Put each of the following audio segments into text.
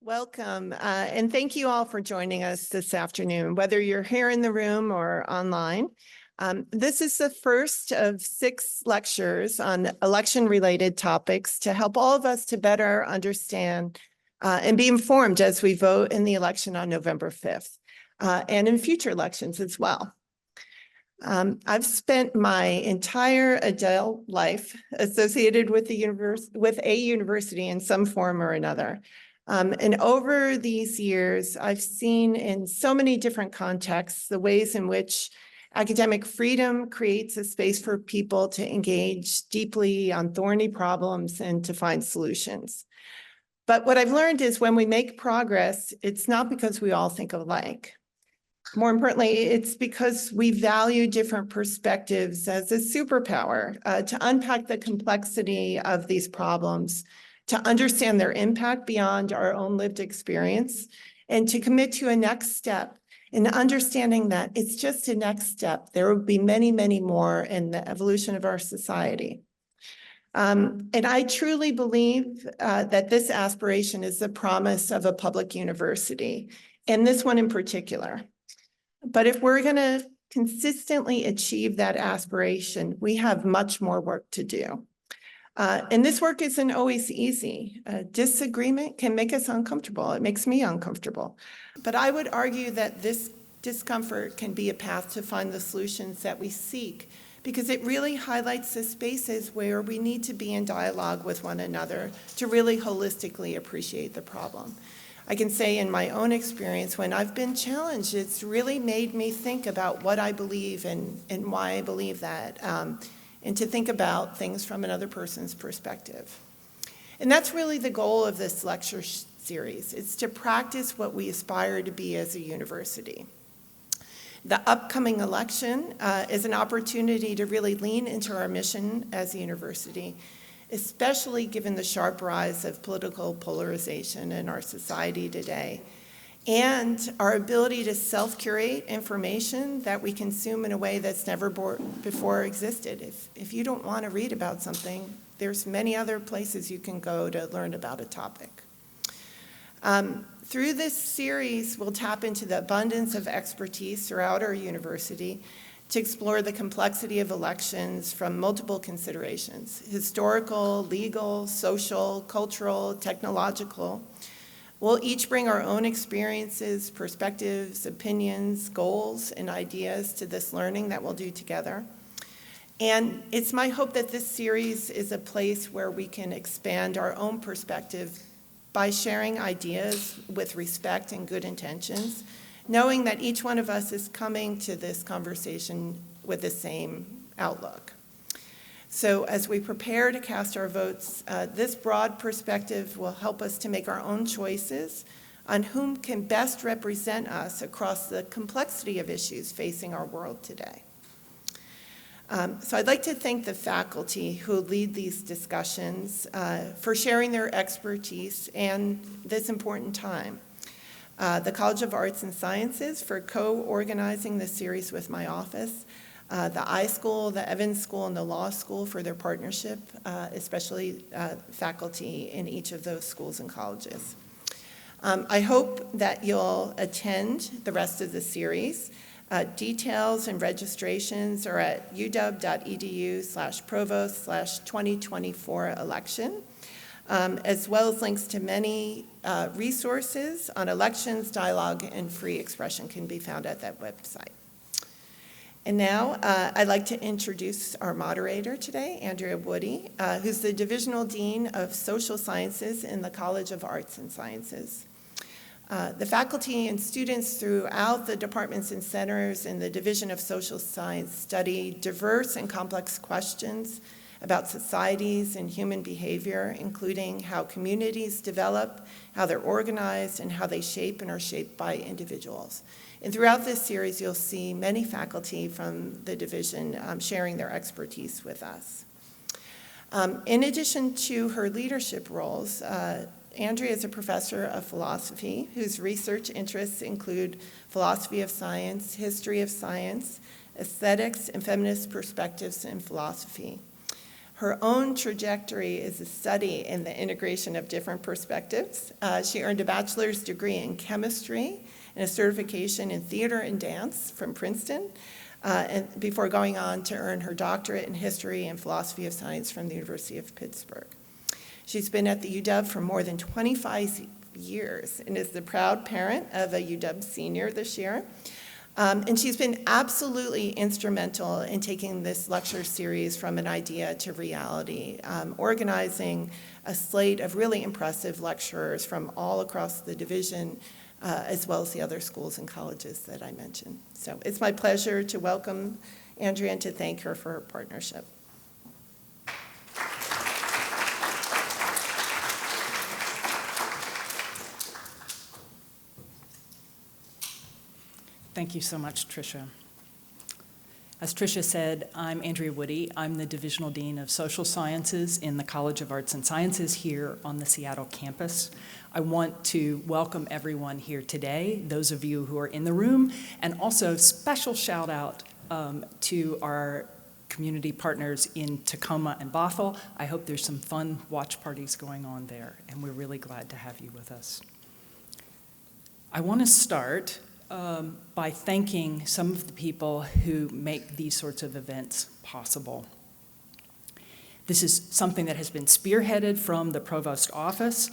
Welcome, and thank you all for joining us this afternoon, whether you're here in the room or online. This is the first of 6 lectures on election-related topics to help all of us to better understand and be informed as we vote in the election on November 5th, and in future elections as well. I've spent my entire adult life associated with a university in some form or another. And over these years, I've seen in so many different contexts the ways in which academic freedom creates a space for people to engage deeply on thorny problems and to find solutions. But what I've learned is when we make progress, it's not because we all think alike. More importantly, it's because we value different perspectives as a superpower to unpack the complexity of these problems, to understand their impact beyond our own lived experience, and to commit to a next step in understanding that it's just a next step. There will be many, many more in the evolution of our society. And I truly believe that this aspiration is the promise of a public university, and this one in particular. But if we're going to consistently achieve that aspiration, we have much more work to do. And this work isn't always easy. Disagreement can make us uncomfortable. It makes me uncomfortable. But I would argue that this discomfort can be a path to find the solutions that we seek, because it really highlights the spaces where we need to be in dialogue with one another to really holistically appreciate the problem. I can say in my own experience, when I've been challenged, it's really made me think about what I believe and why I believe that, and to think about things from another person's perspective. And that's really the goal of this lecture series. It's to practice what we aspire to be as a university. The upcoming election is an opportunity to really lean into our mission as a university, especially given the sharp rise of political polarization in our society today, and our ability to self-curate information that we consume in a way that's never before existed. If you don't want to read about something, there's many other places you can go to learn about a topic. Through this series, we'll tap into the abundance of expertise throughout our university to explore the complexity of elections from multiple considerations: historical, legal, social, cultural, technological. We'll each bring our own experiences, perspectives, opinions, goals, and ideas to this learning that we'll do together. And it's my hope that this series is a place where we can expand our own perspective by sharing ideas with respect and good intentions, knowing that each one of us is coming to this conversation with the same outlook. So as we prepare to cast our votes, this broad perspective will help us to make our own choices on whom can best represent us across the complexity of issues facing our world today. So I'd like to thank the faculty who lead these discussions for sharing their expertise and this important time. The College of Arts and Sciences for co-organizing this series with my office, the iSchool, the Evans School, and the Law School for their partnership, especially faculty in each of those schools and colleges. I hope that you'll attend the rest of the series. Details and registrations are at uw.edu/provost/2024 election. As well as links to many resources on elections, dialogue, and free expression can be found at that website. And now I'd like to introduce our moderator today, Andrea Woody, who's the Divisional Dean of Social Sciences in the College of Arts and Sciences. The faculty and students throughout the departments and centers in the Division of Social Science study diverse and complex questions about societies and human behavior, including how communities develop, how they're organized, and how they shape and are shaped by individuals. And throughout this series, you'll see many faculty from the division sharing their expertise with us. In addition to her leadership roles, Andrea is a professor of philosophy whose research interests include philosophy of science, history of science, aesthetics, and feminist perspectives in philosophy. Her own trajectory is a study in the integration of different perspectives. She earned a bachelor's degree in chemistry and a certification in theater and dance from Princeton, and before going on to earn her doctorate in history and philosophy of science from the University of Pittsburgh. She's been at the UW for more than 25 years and is the proud parent of a UW senior this year. And she's been absolutely instrumental in taking this lecture series from an idea to reality, organizing a slate of really impressive lecturers from all across the division, as well as the other schools and colleges that I mentioned. So it's my pleasure to welcome Andrea and to thank her for her partnership. Thank you so much, Tricia. As Tricia said, I'm Andrea Woody. I'm the Divisional Dean of Social Sciences in the College of Arts and Sciences here on the Seattle campus. I want to welcome everyone here today, those of you who are in the room, and also special shout out to our community partners in Tacoma and Bothell. I hope there's some fun watch parties going on there, and we're really glad to have you with us. I want to start by thanking some of the people who make these sorts of events possible. This is something that has been spearheaded from the provost office,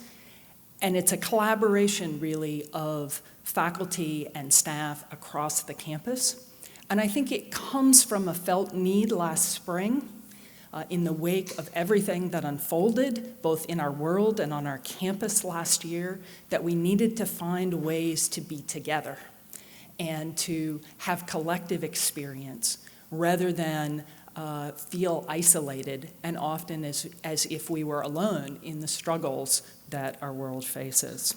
and it's a collaboration really of faculty and staff across the campus. And I think it comes from a felt need last spring in the wake of everything that unfolded, both in our world and on our campus last year, that we needed to find ways to be together and to have collective experience rather than feel isolated and often as if we were alone in the struggles that our world faces.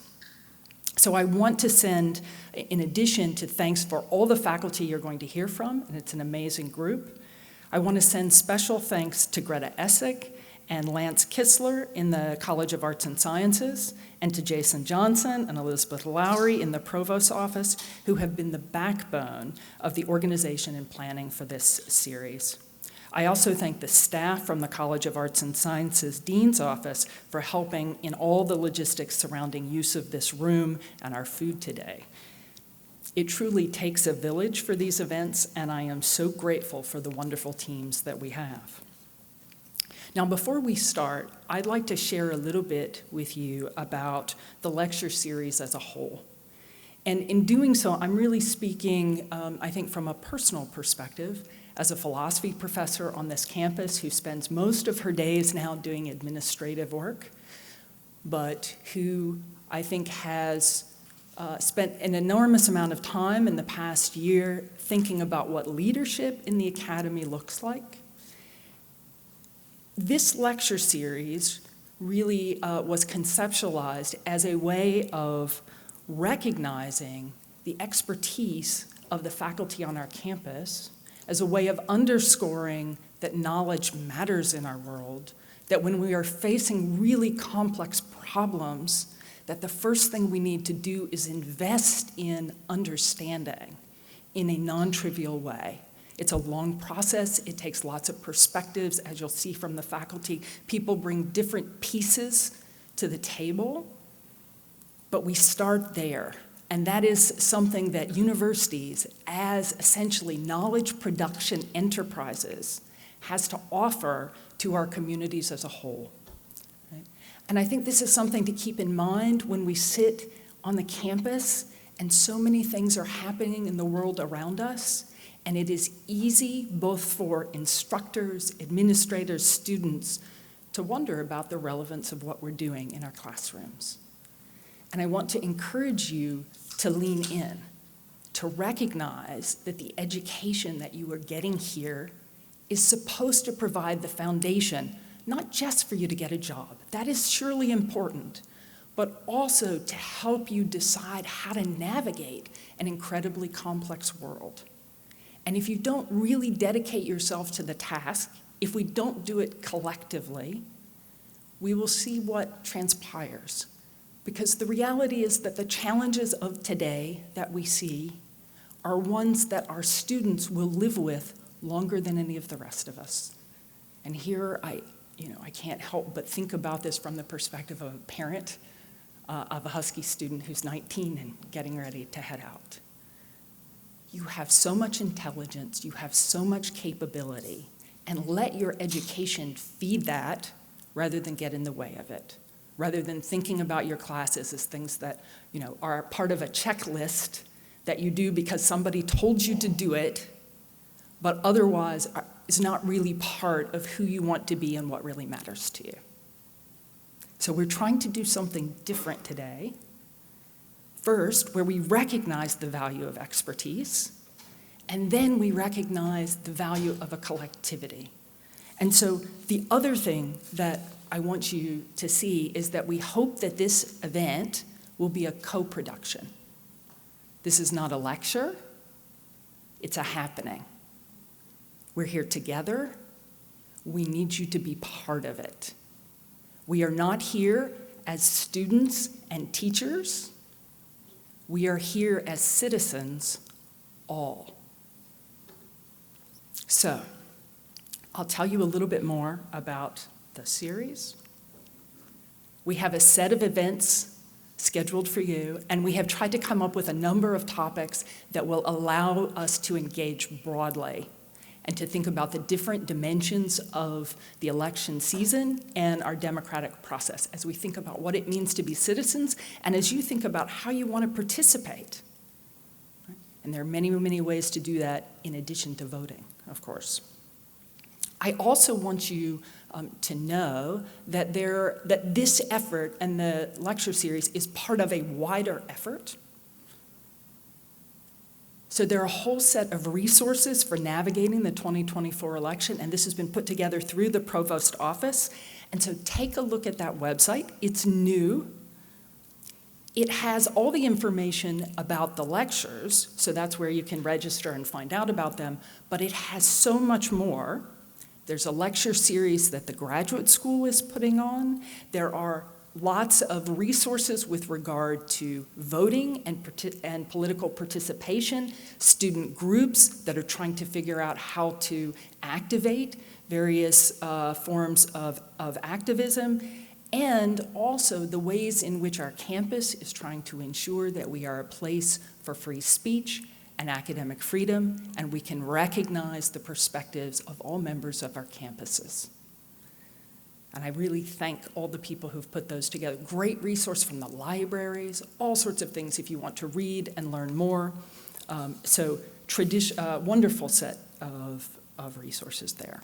So I want to send, in addition to thanks for all the faculty you're going to hear from, and it's an amazing group, I want to send special thanks to Greta Essig and Lance Kistler in the College of Arts and Sciences, and to Jason Johnson and Elizabeth Lowry in the Provost's office, who have been the backbone of the organization and planning for this series. I also thank the staff from the College of Arts and Sciences Dean's Office for helping in all the logistics surrounding use of this room and our food today. It truly takes a village for these events, and I am so grateful for the wonderful teams that we have. Now, before we start, I'd like to share a little bit with you about the lecture series as a whole. And in doing so, I'm really speaking, I think, from a personal perspective, as a philosophy professor on this campus who spends most of her days now doing administrative work, but who I think has spent an enormous amount of time in the past year thinking about what leadership in the academy looks like. This lecture series really was conceptualized as a way of recognizing the expertise of the faculty on our campus, as a way of underscoring that knowledge matters in our world, that when we are facing really complex problems, that the first thing we need to do is invest in understanding in a non-trivial way. It's a long process. It takes lots of perspectives. As you'll see from the faculty, people bring different pieces to the table, but we start there. And that is something that universities, as essentially knowledge production enterprises, has to offer to our communities as a whole. Right? And I think this is something to keep in mind when we sit on the campus and so many things are happening in the world around us. And it is easy, both for instructors, administrators, students, to wonder about the relevance of what we're doing in our classrooms. And I want to encourage you to lean in, to recognize that the education that you are getting here is supposed to provide the foundation, not just for you to get a job. That is surely important, but also to help you decide how to navigate an incredibly complex world. And if you don't really dedicate yourself to the task, if we don't do it collectively, we will see what transpires. Because the reality is that the challenges of today that we see are ones that our students will live with longer than any of the rest of us. And here I can't help but think about this from the perspective of a parent of a Husky student who's 19 and getting ready to head out. You have so much intelligence, you have so much capability, and let your education feed that rather than get in the way of it, rather than thinking about your classes as things that, are part of a checklist that you do because somebody told you to do it, but otherwise is not really part of who you want to be and what really matters to you. So we're trying to do something different today. First, where we recognize the value of expertise, and then we recognize the value of a collectivity. And so the other thing that I want you to see is that we hope that this event will be a co-production. This is not a lecture, it's a happening. We're here together. We need you to be part of it. We are not here as students and teachers. We are here as citizens, all. So, I'll tell you a little bit more about the series. We have a set of events scheduled for you, and we have tried to come up with a number of topics that will allow us to engage broadly and to think about the different dimensions of the election season and our democratic process as we think about what it means to be citizens and as you think about how you want to participate. And there are many, many ways to do that in addition to voting, of course. I also want you to know that this effort and the lecture series is part of a wider effort. So there are a whole set of resources for navigating the 2024 election, and this has been put together through the Provost Office. And so take a look at that website. It's new. It has all the information about the lectures, so that's where you can register and find out about them, but it has so much more. There's a lecture series that the graduate school is putting on. There are lots of resources with regard to voting and political participation, student groups that are trying to figure out how to activate various forms of activism, and also the ways in which our campus is trying to ensure that we are a place for free speech and academic freedom, and we can recognize the perspectives of all members of our campuses. And I really thank all the people who've put those together. Great resource from the libraries, all sorts of things if you want to read and learn more. Wonderful set of resources there.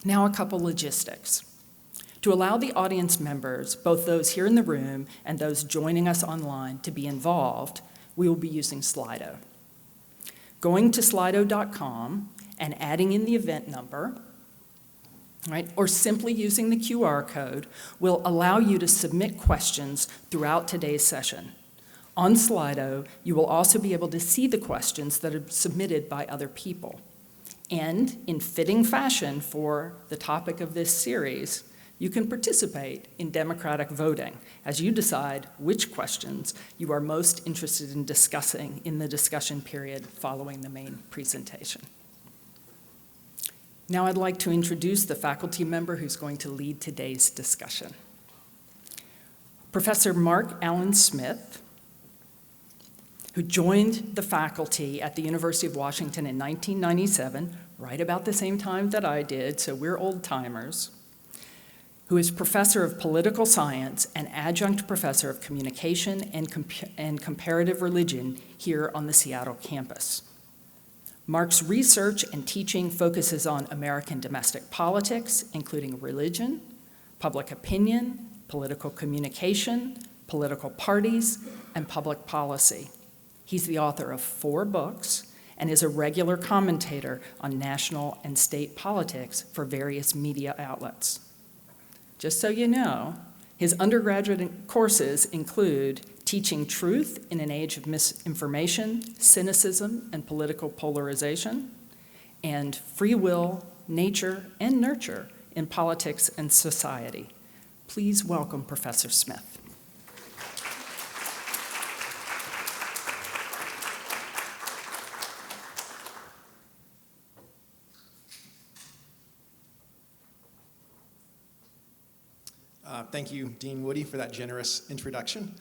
Now a couple logistics. To allow the audience members, both those here in the room and those joining us online, to be involved, we will be using Slido. Going to slido.com and adding in the event number, right, or simply using the QR code will allow you to submit questions throughout today's session. On Slido, you will also be able to see the questions that are submitted by other people. And in fitting fashion for the topic of this series, you can participate in democratic voting as you decide which questions you are most interested in discussing in the discussion period following the main presentation. Now I'd like to introduce the faculty member who's going to lead today's discussion. Professor Mark Allen Smith, who joined the faculty at the University of Washington in 1997, right about the same time that I did, so we're old timers, who is professor of political science and adjunct professor of communication and comparative religion here on the Seattle campus. Mark's research and teaching focuses on American domestic politics, including religion, public opinion, political communication, political parties, and public policy. He's the author of 4 books and is a regular commentator on national and state politics for various media outlets. Just so you know, his undergraduate courses include Teaching Truth in an Age of Misinformation, Cynicism, and Political Polarization, and Free Will, Nature, and Nurture in Politics and Society. Please welcome Professor Smith. Thank you, Dean Woody, for that generous introduction.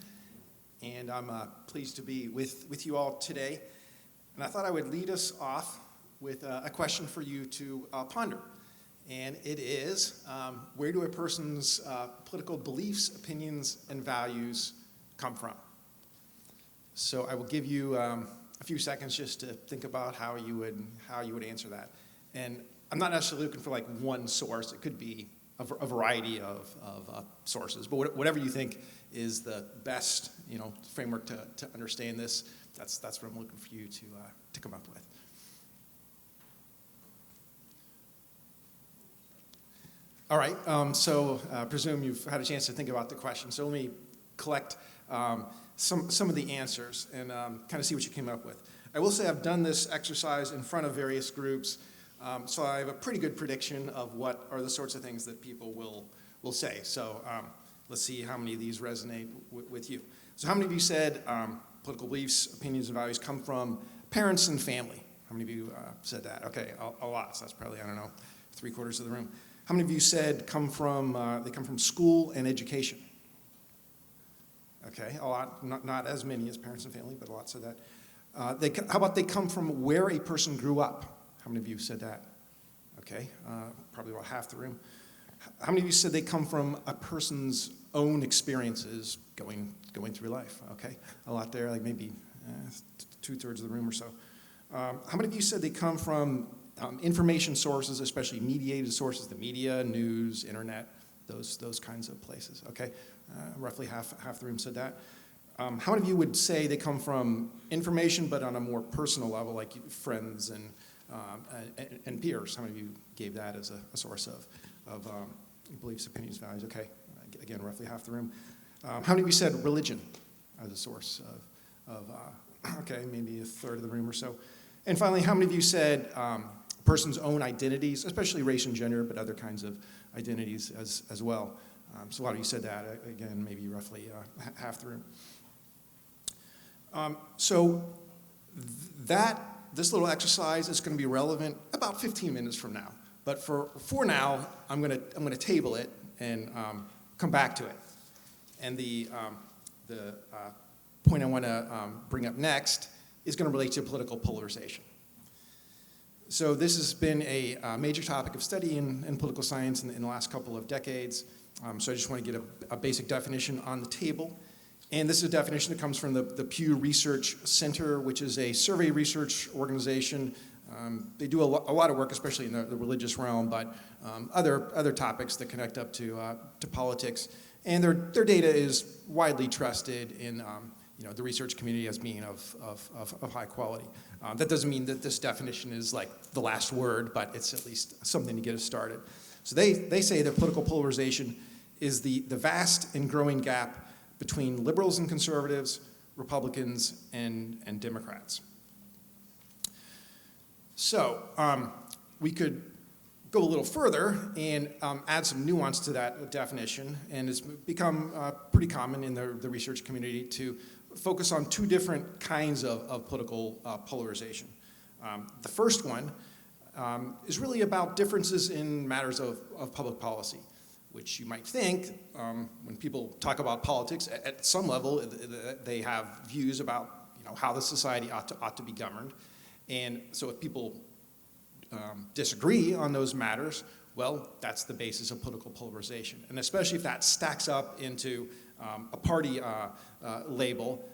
And I'm pleased to be with you all today. And I thought I would lead us off with a question for you to ponder. And it is, where do a person's political beliefs, opinions, and values come from? So I will give you a few seconds just to think about how you would answer that. And I'm not necessarily looking for like one source. It could be a variety of sources, but whatever you think is the best, framework to understand this, that's what I'm looking for you to come up with. All right, so I presume you've had a chance to think about the question. So let me collect some of the answers and kind of see what you came up with. I will say I've done this exercise in front of various groups, so I have a pretty good prediction of what are the sorts of things that people will say. So let's see how many of these resonate with you. So how many of you said political beliefs, opinions, and values come from parents and family? How many of you said that? Okay, a lot. So that's probably, 3/4 of the room. How many of you said they come from school and education? Okay, a lot, not as many as parents and family, but a lot said that. How about they come from where a person grew up? How many of you said that? Okay, probably about half the room. How many of you said they come from a person's own experiences going through life? Okay, a lot there, like maybe 2/3 of the room or so. How many of you said they come from information sources, especially mediated sources, the media, news, internet, those kinds of places? Okay, roughly half the room said that. How many of you would say they come from information, but on a more personal level, like friends and peers? How many of you gave that as a source of beliefs, opinions, values? Okay, again, roughly half the room. How many of you said religion as a source of okay, maybe 1/3 of the room or so. And finally, how many of you said person's own identities, especially race and gender, but other kinds of identities as well? So a lot of you said that, again, maybe roughly half the room. So this little exercise is going to be relevant about 15 minutes from now. But for now, I'm going to table it and come back to it. And the point I want to bring up next is going to relate to political polarization. So this has been a major topic of study in political science in the last couple of decades. So I just want to get a basic definition on the table. And this is a definition that comes from the Pew Research Center, which is a survey research organization. They do a lot of work, especially in the religious realm, but other topics that connect up to politics. And their data is widely trusted in the research community as being of high quality. That doesn't mean that this definition is like the last word, but it's at least something to get us started. So they say that political polarization is the vast and growing gap between liberals and conservatives, Republicans and Democrats. So we could go a little further and add some nuance to that definition, and it's become pretty common in the research community to focus on two different kinds of political polarization. The first one is really about differences in matters of public policy, which you might think, when people talk about politics, at some level they have views about how the society ought to be governed. And so if people disagree on those matters, well, that's the basis of political polarization. And especially if that stacks up into a party label,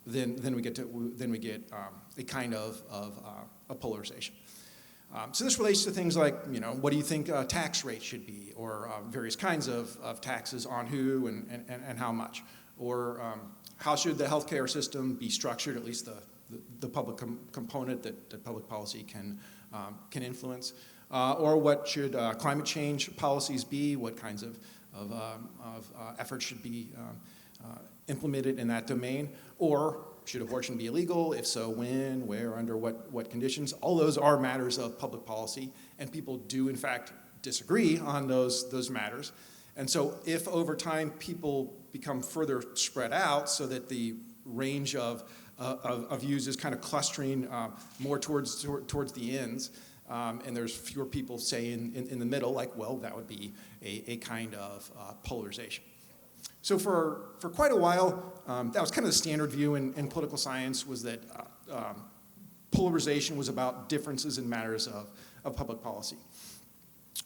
then we get a kind of a polarization. So this relates to things like, what do you think tax rate should be, or various kinds of taxes on who and how much, or how should the healthcare system be structured, at least the public component that public policy can influence, or what should climate change policies be, what kinds of efforts should be implemented in that domain, or should abortion be illegal? If so, when, where, under what conditions? All those are matters of public policy, and people do in fact disagree on those matters. And so if over time people become further spread out so that the range of views is kind of clustering more towards the ends, and there's fewer people, say, in the middle, like, well, that would be a kind of polarization. So for quite a while, that was kind of the standard view in political science, was that polarization was about differences in matters of public policy.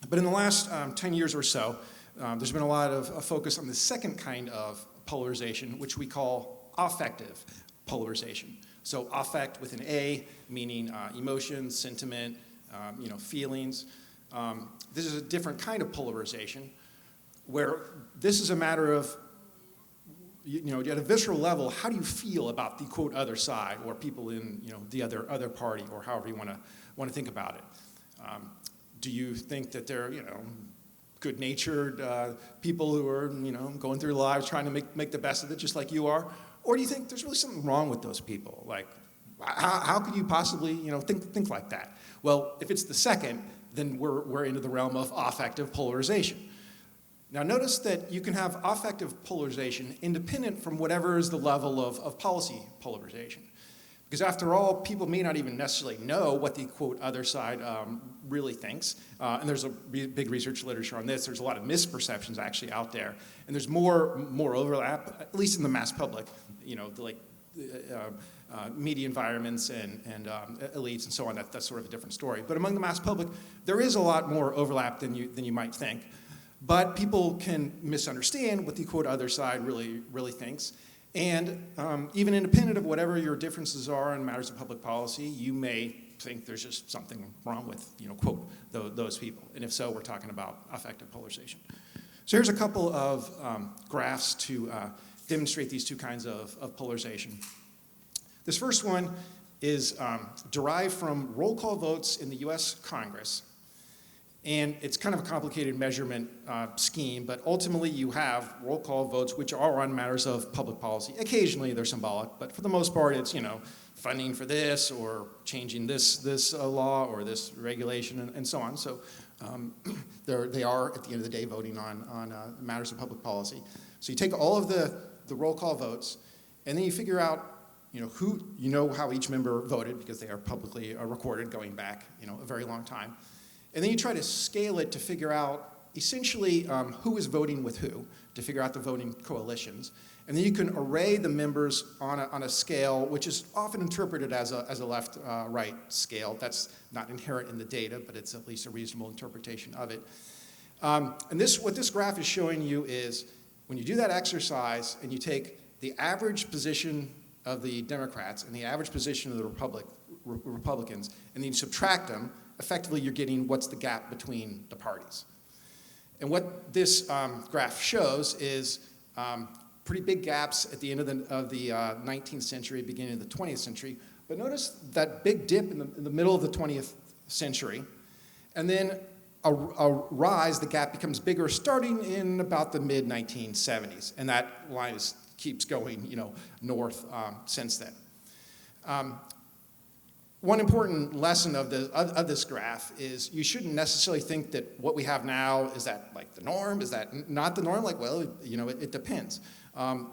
But in the last 10 years or so, there's been a lot of focus on the second kind of polarization, which we call affective polarization. So affect with an A, meaning emotions, sentiment, feelings. This is a different kind of polarization, where this is a matter of, at a visceral level, how do you feel about the quote other side, or people in the other party, or however you want to think about it. Do you think that they're good-natured people who are going through lives trying to make the best of it, just like you are, or do you think there's really something wrong with those people? Like, how could you possibly think like that? Well, if it's the second, then we're into the realm of affective polarization. Now notice that you can have affective polarization independent from whatever is the level of policy polarization. Because after all, people may not even necessarily know what the quote other side really thinks. And there's a big research literature on this. There's a lot of misperceptions actually out there. And there's more overlap, at least in the mass public, media environments and elites and so on. That's sort of a different story. But among the mass public, there is a lot more overlap than you might think. But people can misunderstand what the quote other side really thinks. And even independent of whatever your differences are in matters of public policy, you may think there's just something wrong with, quote, those people. And if so, we're talking about affective polarization. So here's a couple of graphs to demonstrate these two kinds of polarization. This first one is derived from roll call votes in the US Congress. And it's kind of a complicated measurement scheme, but ultimately you have roll call votes which are on matters of public policy. Occasionally they're symbolic, but for the most part it's, funding for this, or changing this law or this regulation, and so on. So they are, at the end of the day, voting on matters of public policy. So you take all of the roll call votes, and then you figure out how each member voted, because they are publicly recorded going back a very long time. And then you try to scale it to figure out essentially who is voting with who, to figure out the voting coalitions. And then you can array the members on a scale which is often interpreted as a left-right scale. That's not inherent in the data, but it's at least a reasonable interpretation of it. And what this graph is showing you is, when you do that exercise and you take the average position of the Democrats and the average position of the Republicans, and then you subtract them, effectively you're getting what's the gap between the parties. And what this graph shows is pretty big gaps at the end of the 19th century, beginning of the 20th century. But notice that big dip in the middle of the 20th century, and then a rise, the gap becomes bigger starting in about the mid-1970s. And that line keeps going north since then. One important lesson of this graph is you shouldn't necessarily think that what we have now is that like the norm, is that not the norm? Like, well, it depends. The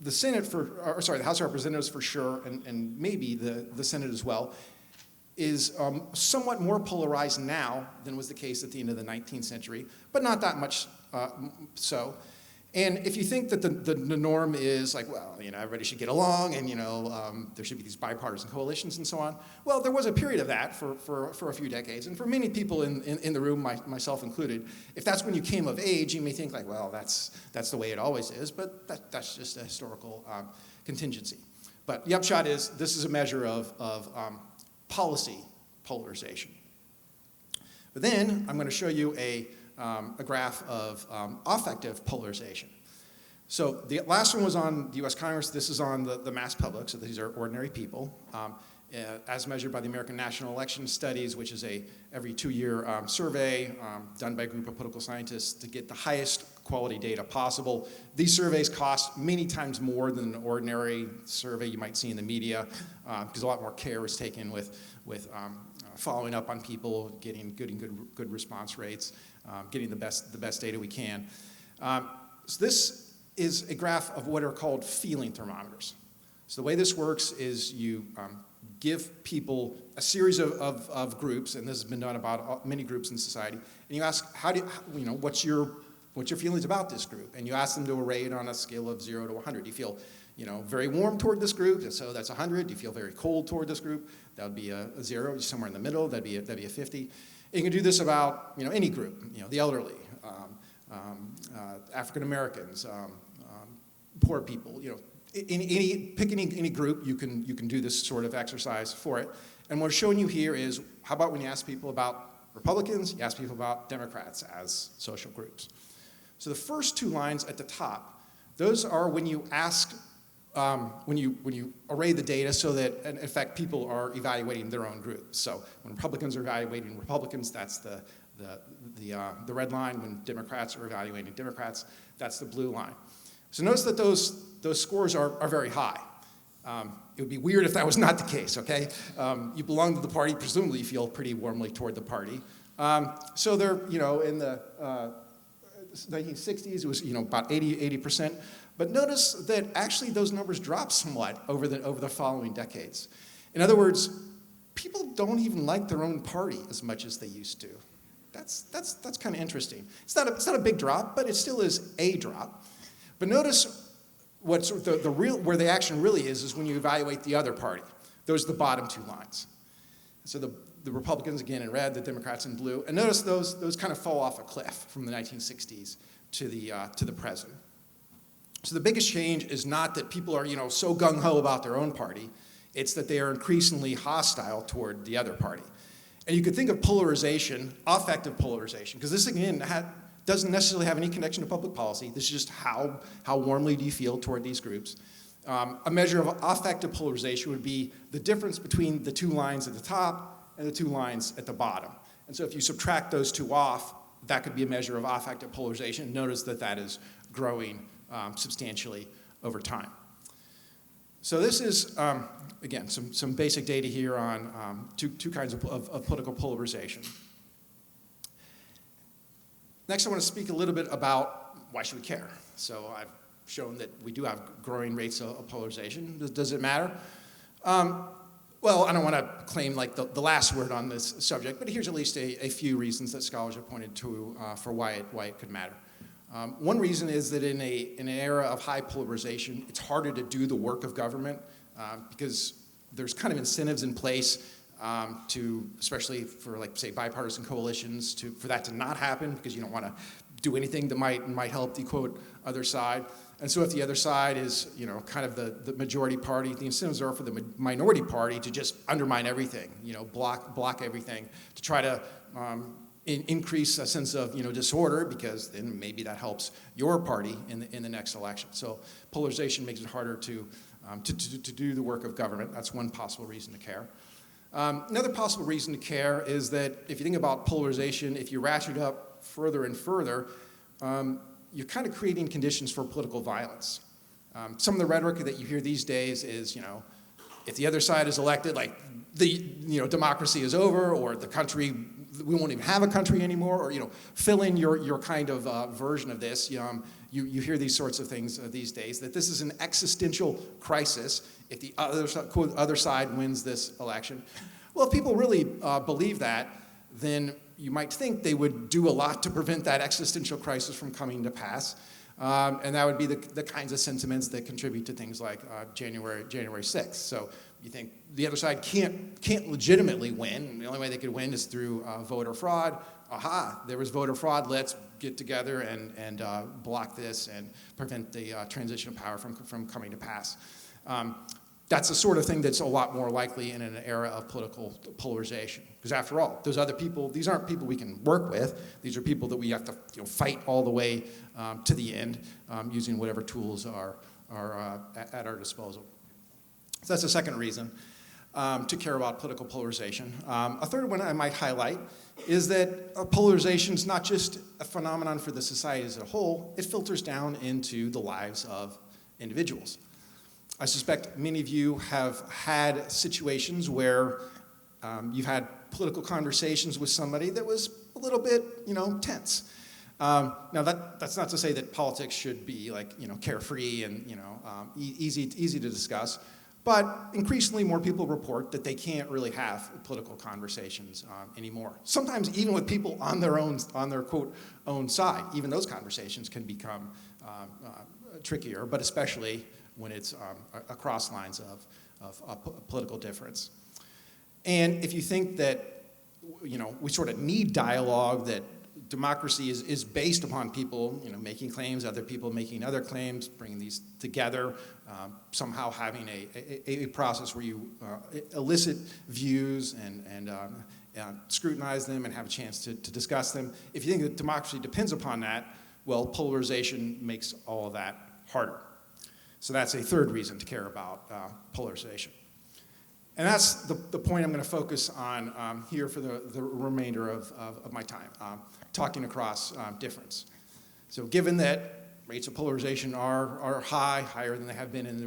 the House of Representatives for sure, and maybe the Senate as well, is somewhat more polarized now than was the case at the end of the 19th century, but not that much so. And if you think that the norm is like, well, everybody should get along, and there should be these bipartisan coalitions and so on. Well, there was a period of that for a few decades, and for many people in the room, myself included, if that's when you came of age, you may think like, well, that's the way it always is, but that's just a historical contingency. But the upshot is, this is a measure of policy polarization. But then I'm going to show you a graph of affective polarization. So the last one was on the US Congress. This is on the mass public, so these are ordinary people, as measured by the American National Election Studies, which is a every 2-year survey done by a group of political scientists to get the highest quality data possible. These surveys cost many times more than an ordinary survey you might see in the media, because a lot more care is taken with following up on people, getting good response rates, getting the best data we can. So this is a graph of what are called feeling thermometers. So the way this works is you give people a series of groups, and this has been done about many groups in society, and you ask, what's your feelings about this group? And you ask them to rate it on a scale of 0 to 100. Do you feel very warm toward this group? So that's 100. Do you feel very cold toward this group? That would be a 0. Somewhere in the middle, that'd be a 50. And you can do this about any group, the elderly, African Americans, poor people, pick any group, you can do this sort of exercise for it. And what we're showing you here is, how about when you ask people about Republicans, you ask people about Democrats as social groups. So the first 2 lines at the top, those are when you ask, when you array the data so that, in effect, people are evaluating their own groups. So when Republicans are evaluating Republicans, that's the red line. When Democrats are evaluating Democrats, that's the blue line. So notice that those scores are very high. It would be weird if that was not the case, okay? You belong to the party, presumably you feel pretty warmly toward the party. So they're, in the 1960s, it was, about 80%. But notice that actually those numbers dropped somewhat over the following decades. In other words, people don't even like their own party as much as they used to. That's kind of interesting. It's not a big drop, but it still is a drop. But notice what's the real, where the action really is when you evaluate the other party. Those are the bottom 2 lines. So the Republicans, again, in red, the Democrats in blue. And notice those kind of fall off a cliff from the 1960s to the present. So the biggest change is not that people are, so gung-ho about their own party. It's that they are increasingly hostile toward the other party. And you could think of polarization, affective polarization, because this, again, doesn't necessarily have any connection to public policy. This is just how warmly do you feel toward these groups. A measure of affective polarization would be the difference between the 2 lines at the top and the 2 lines at the bottom. And so if you subtract those 2 off, that could be a measure of affective polarization. Notice that is growing substantially over time. So this is, again, some basic data here on two kinds of political polarization. Next, I want to speak a little bit about why should we care. So I've shown that we do have growing rates of polarization. Does it matter? Well, I don't want to claim like the last word on this subject, but here's at least a few reasons that scholars have pointed to for why it could matter. One reason is that in an era of high polarization, it's harder to do the work of government because there's kind of incentives in place to, especially for like say bipartisan coalitions, for that to not happen because you don't want to do anything that might help the quote other side. And so if the other side is kind of the majority party, the incentives are for the minority party to just undermine everything, block everything to try to increase a sense of disorder, because then maybe that helps your party in the next election. So polarization makes it harder to do the work of government. That's one possible reason to care. Another possible reason to care is that if you think about polarization, if you ratchet up further and further, you're kind of creating conditions for political violence. Some of the rhetoric that you hear these days is, if the other side is elected, like democracy is over, or the country, we won't even have a country anymore, or fill in your kind of version of this. You hear these sorts of things these days, that this is an existential crisis if the other side wins this election. Well, if people really believe that, then you might think they would do a lot to prevent that existential crisis from coming to pass. And that would be the kinds of sentiments that contribute to things like January 6th. So you think the other side can't legitimately win. The only way they could win is through voter fraud. Aha, there was voter fraud. Let's get together and block this and prevent the transition of power from coming to pass. That's the sort of thing that's a lot more likely in an era of political polarization. Because after all, those other people, these aren't people we can work with. These are people that we have to fight all the way to the end using whatever tools are at our disposal. So that's the second reason to care about political polarization. A third one I might highlight is that polarization is not just a phenomenon for the society as a whole, it filters down into the lives of individuals. I suspect many of you have had situations where you've had political conversations with somebody that was a little bit, tense. Now that's not to say that politics should be like, carefree and, easy to discuss. But increasingly more people report that they can't really have political conversations anymore. Sometimes even with people on their quote own side, even those conversations can become trickier, but especially when it's across lines of political difference. And if you think that we sort of need dialogue, that democracy is based upon people making claims, other people making other claims, bringing these together, somehow having a process where you elicit views and scrutinize them and have a chance to discuss them. If you think that democracy depends upon that, well, polarization makes all of that harder. So that's a third reason to care about polarization. And that's the point I'm going to focus on here for the remainder of my time, talking across difference. So given that rates of polarization are higher than they have been in the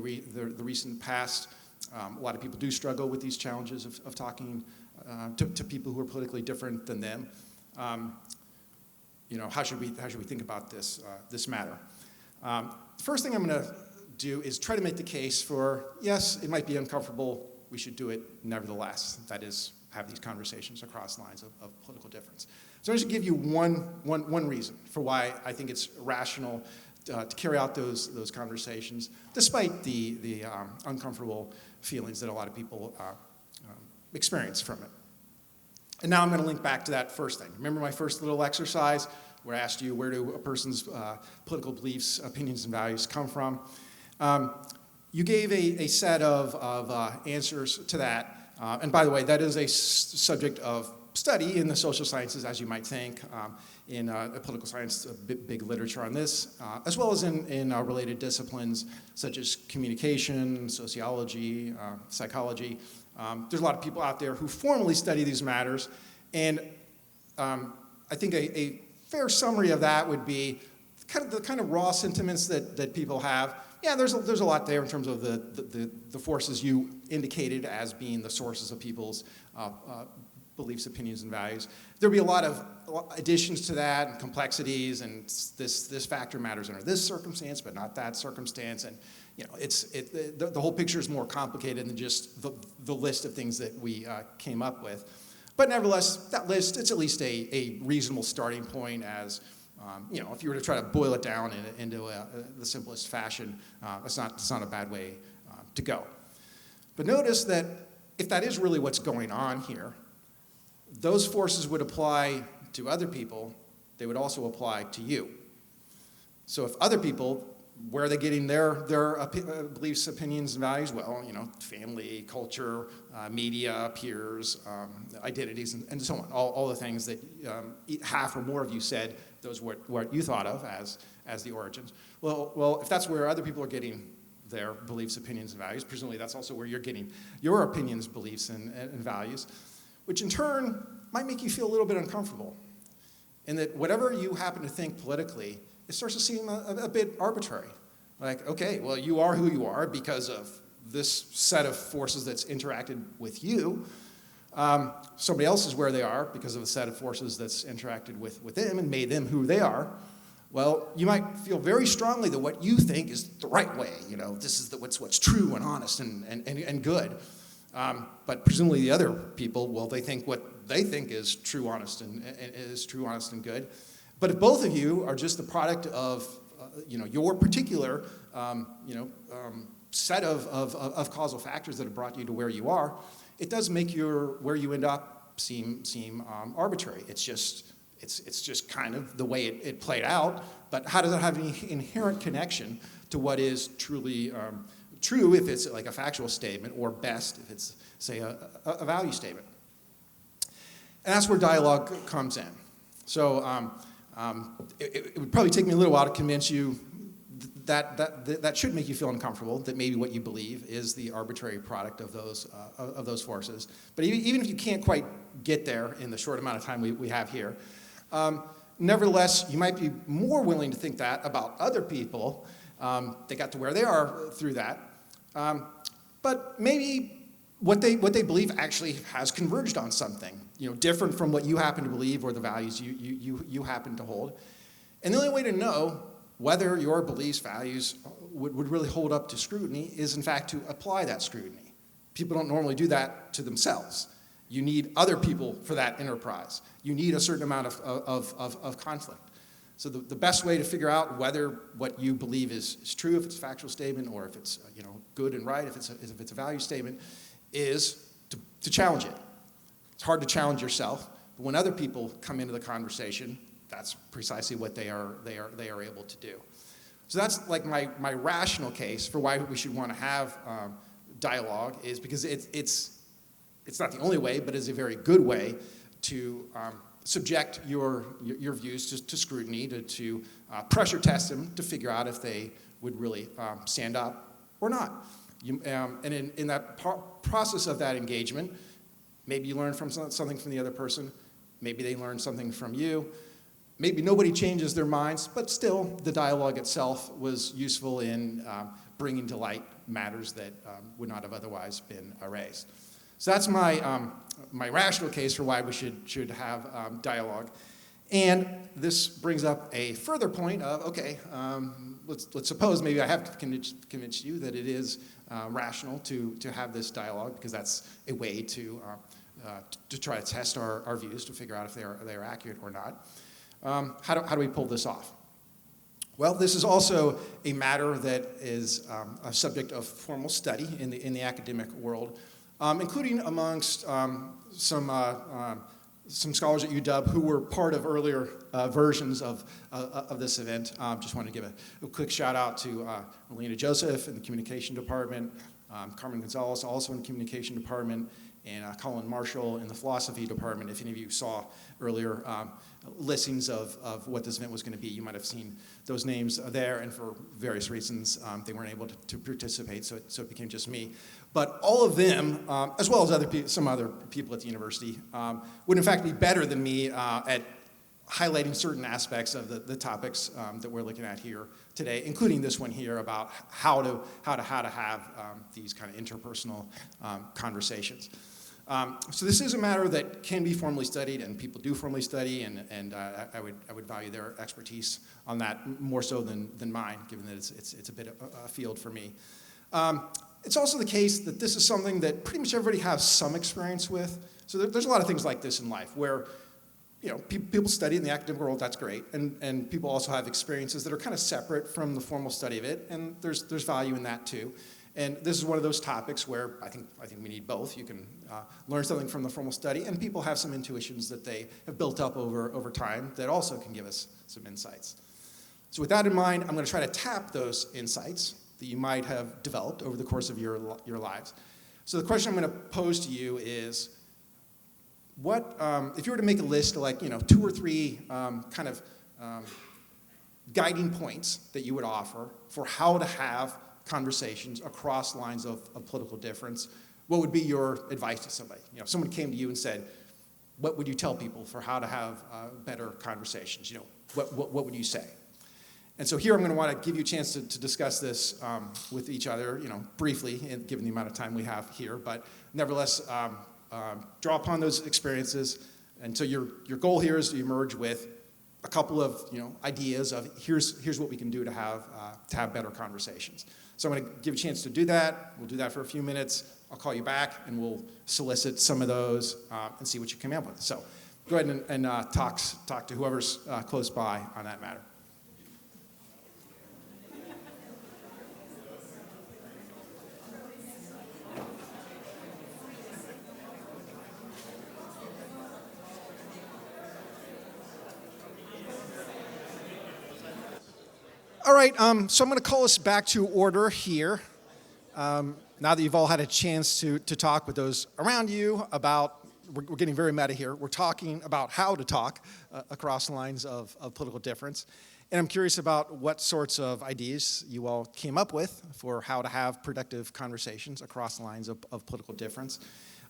recent past, a lot of people do struggle with these challenges of talking to people who are politically different than them. How should we think about this matter? The first thing I'm going to do is try to make the case for, yes, it might be uncomfortable, we should do it nevertheless. That is, have these conversations across lines of political difference. So I'm just going to give you one reason for why I think it's rational to carry out those conversations, despite the uncomfortable feelings that a lot of people experience from it. And now I'm going to link back to that first thing. Remember my first little exercise where I asked you, where do a person's political beliefs, opinions, and values come from? You gave a set of answers to that. And by the way, that is a subject of study in the social sciences, as you might think, in political science, big literature on this, as well as in related disciplines such as communication, sociology, psychology. There's a lot of people out there who formally study these matters. And I think a fair summary of that would be the kind of raw sentiments that people have. Yeah, there's a lot there in terms of the forces you indicated as being the sources of people's beliefs, opinions, and values. There'll be a lot of additions to that and complexities, and this factor matters under this circumstance, but not that circumstance. And the whole picture is more complicated than just the list of things that we came up with. But nevertheless, that list, it's at least a reasonable starting point as if you were to try to boil it down into the simplest fashion, it's not a bad way to go. But notice that if that is really what's going on here, those forces would apply to other people, they would also apply to you. So if other people, where are they getting their beliefs, opinions, and values? Well, family, culture, media, peers, identities, and so on. All the things that half or more of you said those were what you thought of as the origins. Well, if that's where other people are getting their beliefs, opinions, and values, presumably that's also where you're getting your opinions, beliefs, and values, which in turn might make you feel a little bit uncomfortable. And that whatever you happen to think politically, it starts to seem a bit arbitrary. Like, okay, well, you are who you are because of this set of forces that's interacted with you. Somebody else is where they are because of a set of forces that's interacted with them and made them who they are. Well, you might feel very strongly that what you think is the right way. This is what's true and honest and good. But presumably the other people, well, they think what they think is true, honest, and good. But if both of you are just the product of, your particular, set of causal factors that have brought you to where you are, it does make where you end up seem arbitrary. It's just kind of the way it played out. But how does it have any inherent connection to what is truly true if it's like a factual statement, or best if it's, say, a value statement? And that's where dialogue comes in. So it would probably take me a little while to convince you that should make you feel uncomfortable, that maybe what you believe is the arbitrary product of those forces. But even if you can't quite get there in the short amount of time we have here, nevertheless, you might be more willing to think that about other people. They got to where they are through that. But maybe what they believe actually has converged on something, different from what you happen to believe or the values you happen to hold. And the only way to know whether your beliefs, values, would really hold up to scrutiny is, in fact, to apply that scrutiny. People don't normally do that to themselves. You need other people for that enterprise. You need a certain amount of conflict. So the best way to figure out whether what you believe is true, if it's a factual statement, or if it's good and right, if it's a value statement, is to challenge it. It's hard to challenge yourself, but when other people come into the conversation, that's precisely what they are able to do. So that's like my rational case for why we should want to have dialogue, is because it's not the only way, but is a very good way to subject your views to scrutiny, to pressure test them to figure out if they would really stand up or not. And in that process of that engagement, maybe you learn from something from the other person, maybe they learn something from you, maybe nobody changes their minds, but still the dialogue itself was useful in bringing to light matters that would not have otherwise been erased. So that's my rational case for why we should have dialogue. And this brings up a further point of, okay, let's suppose maybe I have convinced you that it is rational to have this dialogue, because that's a way to try to test our views to figure out if they are accurate or not. How do we pull this off? Well, this is also a matter that is a subject of formal study in the academic world, including amongst some scholars at UW who were part of earlier versions of this event. Just want to give a quick shout out to Melina Joseph in the communication department, Carmen Gonzalez also in the communication department, and Colin Marshall in the philosophy department. If any of you saw earlier listings of what this event was going to be, you might have seen those names there, and for various reasons they weren't able to participate, so it became just me. But all of them, as well as some other people at the university, would in fact be better than me at highlighting certain aspects of the topics that we're looking at here today, including this one here about how to have these kind of interpersonal conversations. So this is a matter that can be formally studied, and people do formally study, and I would value their expertise on that more so than mine, given that it's a bit of a field for me. It's also the case that this is something that pretty much everybody has some experience with. So there's a lot of things like this in life where people study in the academic world, that's great, and people also have experiences that are kind of separate from the formal study of it, and there's value in that too. And this is one of those topics where I think we need both. You can learn something from the formal study, and people have some intuitions that they have built up over time that also can give us some insights. So with that in mind, I'm going to try to tap those insights that you might have developed over the course of your lives. So the question I'm going to pose to you is, what if you were to make a list of 2 or 3 kind of guiding points that you would offer for how to have conversations across lines of political difference, what would be your advice to somebody? If someone came to you and said, what would you tell people for how to have better conversations? What would you say? And so here I'm going to want to give you a chance to discuss this with each other, briefly, given the amount of time we have here, but nevertheless, draw upon those experiences. And so your goal here is to emerge with a couple of ideas of here's what we can do to have better conversations. So I'm going to give you a chance to do that. We'll do that for a few minutes. I'll call you back, and we'll solicit some of those and see what you come up with. So go ahead and talk to whoever's close by on that matter. All right, so I'm going to call us back to order here. Now that you've all had a chance to talk with those around you about, we're getting very meta here, we're talking about how to talk across lines of political difference. And I'm curious about what sorts of ideas you all came up with for how to have productive conversations across lines of political difference.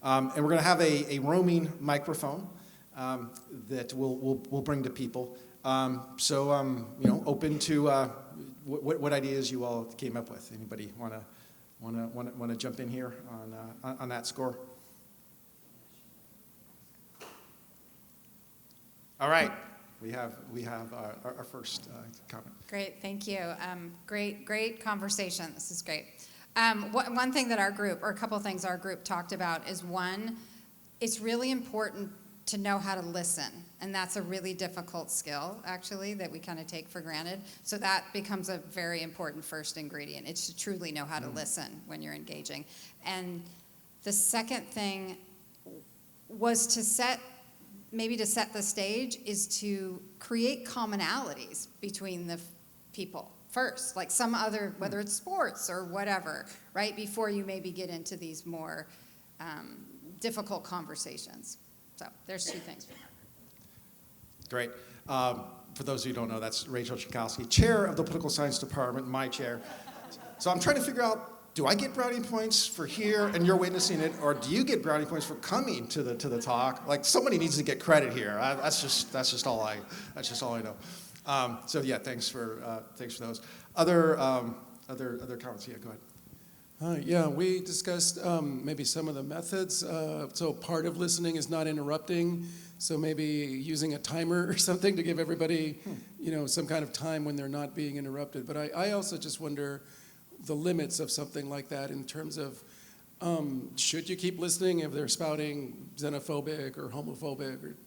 And we're going to have a roaming microphone that we'll bring to people. So open to what ideas you all came up with. Anybody want to jump in here on that score? All right, we have our first comment. Great, thank you. Great conversation. This is great. One thing that our group, or a couple things our group talked about is one, it's really important to know how to listen. And that's a really difficult skill, actually, that we kind of take for granted. So that becomes a very important first ingredient. It's to truly know how to listen when you're engaging. And the second thing was to set the stage is to create commonalities between the people first, like some other, whether it's sports or whatever, right, before you maybe get into these more difficult conversations. So there's two things. Great. For those of you who don't know, that's Rachel Chikowski, chair of the political science department, my chair. So I'm trying to figure out, do I get brownie points for here and you're witnessing it, or do you get brownie points for coming to the talk? Like, somebody needs to get credit here. That's just all I know. So yeah, thanks for those. Other comments? Yeah, go ahead. Yeah, we discussed maybe some of the methods. So part of listening is not interrupting. So maybe using a timer or something to give everybody, some kind of time when they're not being interrupted. But I also just wonder the limits of something like that in terms of should you keep listening if they're spouting xenophobic or homophobic or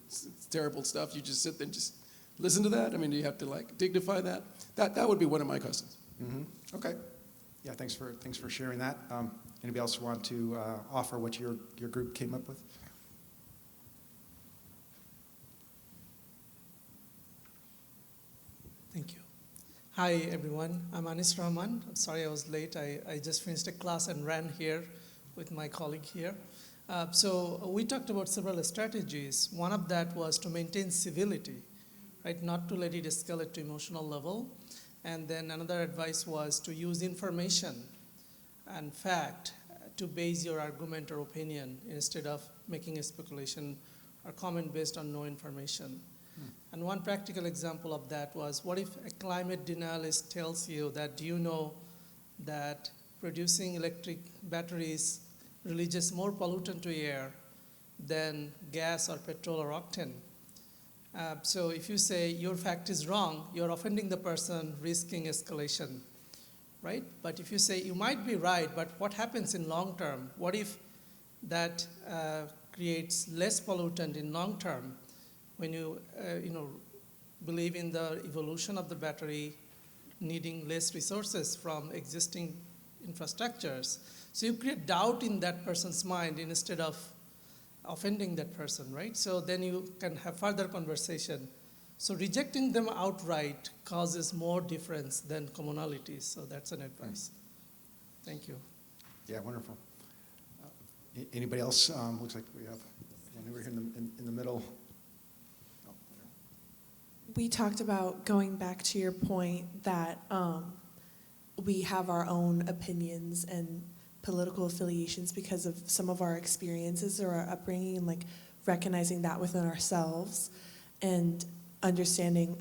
terrible stuff? You just sit there and just listen to that? I mean, do you have to dignify that? That would be one of my questions. Mm-hmm. Okay. Yeah, thanks for sharing that. Anybody else want to offer what your group came up with? Thank you. Hi, everyone. I'm Anis Rahman. I'm sorry I was late. I just finished a class and ran here with my colleague here. So we talked about several strategies. One of that was to maintain civility, right? Not to let it escalate to emotional level. And then another advice was to use information and fact to base your argument or opinion instead of making a speculation or comment based on no information. And one practical example of that was, what if a climate denialist tells you that, do you know that producing electric batteries releases more pollutant to air than gas or petrol or octane? So if you say your fact is wrong, you're offending the person, risking escalation, right? But if you say you might be right, but what happens in long term? What if that creates less pollutant in long term? When you believe in the evolution of the battery needing less resources from existing infrastructures. So you create doubt in that person's mind instead of offending that person, right? So then you can have further conversation. So rejecting them outright causes more difference than commonalities. So that's an advice. Thank you. Yeah, wonderful. Anybody else? Looks like we have one over here in the middle. We talked about, going back to your point, that we have our own opinions and political affiliations because of some of our experiences or our upbringing, and recognizing that within ourselves and understanding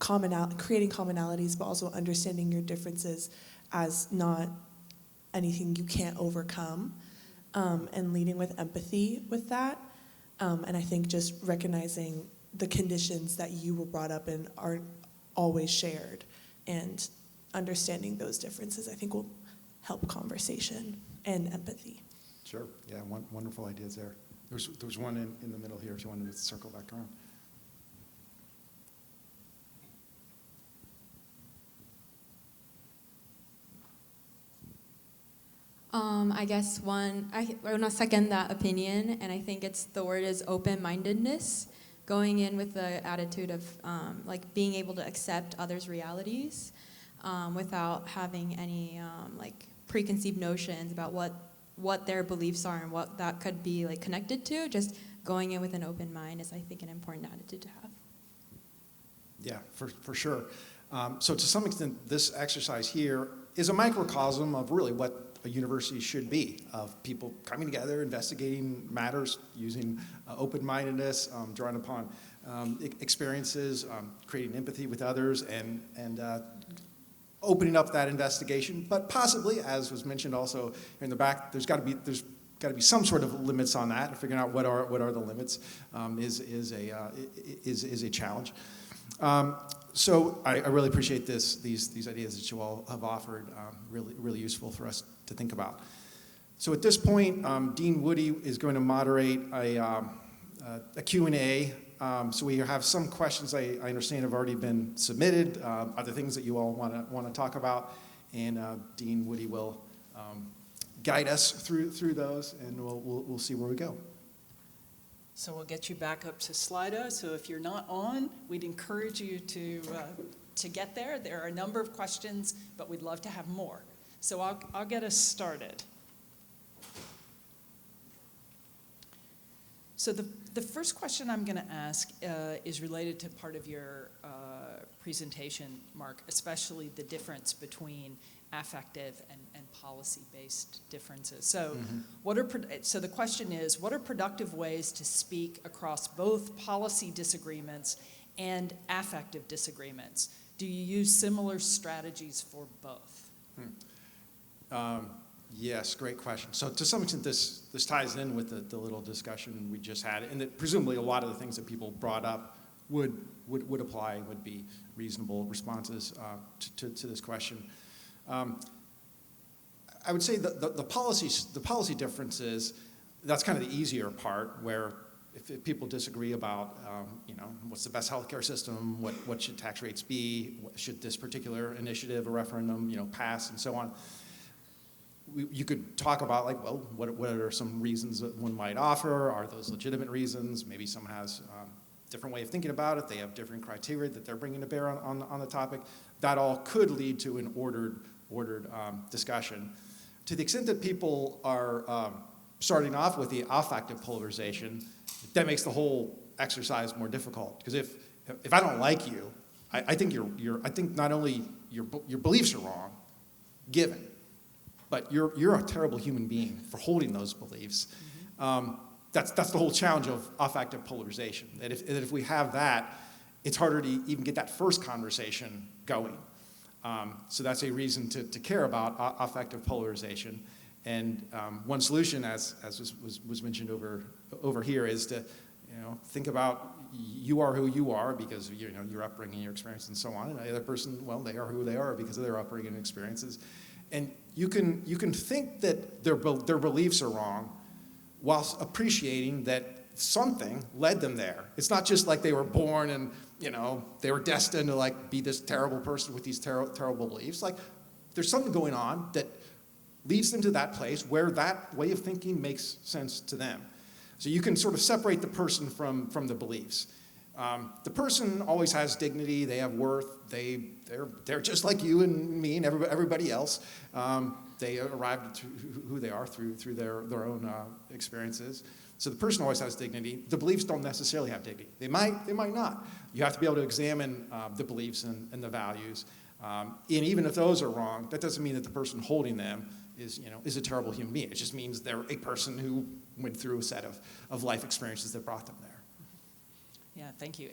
creating commonalities, but also understanding your differences as not anything you can't overcome, and leading with empathy with that. And I think just recognizing the conditions that you were brought up in aren't always shared, and understanding those differences, I think, will help conversation and empathy. Sure. Yeah, wonderful ideas there. There's one in the middle here if you wanted to circle back around. I guess I want to second that opinion, and I think the word is open-mindedness, going in with the attitude of being able to accept others' realities without having any preconceived notions about what their beliefs are and what that could be connected to. Just going in with an open mind is, I think, an important attitude to have. Yeah, for sure. So to some extent, this exercise here is a microcosm of really what a university should be, of people coming together, investigating matters, using open-mindedness, drawing upon experiences, creating empathy with others, and opening up that investigation. But possibly, as was mentioned also in the back, there's got to be some sort of limits on that. Figuring out what are the limits is a challenge. So I really appreciate these ideas that you all have offered. Really useful for us to think about. So at this point, Dean Woody is going to moderate a Q&A. So we have some questions I understand have already been submitted, other things that you all want to talk about, and Dean Woody will guide us through those, and we'll see where we go. So we'll get you back up to Slido. So if you're not on, we'd encourage you to get there. There are a number of questions, but we'd love to have more. So I'll get us started. So the first question I'm going to ask is related to part of your presentation, Mark, especially the difference between affective and policy-based differences. So so the question is, what are productive ways to speak across both policy disagreements and affective disagreements? Do you use similar strategies for both? Yes, great question. So to some extent, this ties in with the little discussion we just had, and that presumably a lot of the things that people brought up would apply, would be reasonable responses to this question. I would say the policy differences, that's kind of the easier part, where if people disagree about what's the best healthcare system, what should tax rates be, should this particular initiative or referendum pass, and so on. You could talk about, like, well, what are some reasons that one might offer? Are those legitimate reasons? Maybe someone has a different way of thinking about it. They have different criteria that they're bringing to bear on the topic. That all could lead to an ordered discussion. To the extent that people are starting off with the affective polarization, that makes the whole exercise more difficult. Because if I don't like you, I think I think not only your beliefs are wrong, given, but you're a terrible human being for holding those beliefs. That's the whole challenge of affective polarization. That if we have that, it's harder to even get that first conversation going. So that's a reason to care about affective polarization. And one solution, as was mentioned over here, is to think about you are who you are because your upbringing, your experience, and so on. And the other person, well, they are who they are because of their upbringing and experiences. And you can think that their beliefs are wrong, whilst appreciating that something led them there. It's not just like they were born and they were destined to be this terrible person with these terrible beliefs. Like, there's something going on that leads them to that place where that way of thinking makes sense to them. So you can sort of separate the person from the beliefs. The person always has dignity. They have worth. They're just like you and me and everybody else. They arrived at who they are through their own experiences. So the person always has dignity. The beliefs don't necessarily have dignity. They might not. You have to be able to examine the beliefs and the values. And even if those are wrong, that doesn't mean that the person holding them is a terrible human being. It just means they're a person who went through a set of life experiences that brought them there. Yeah, thank you.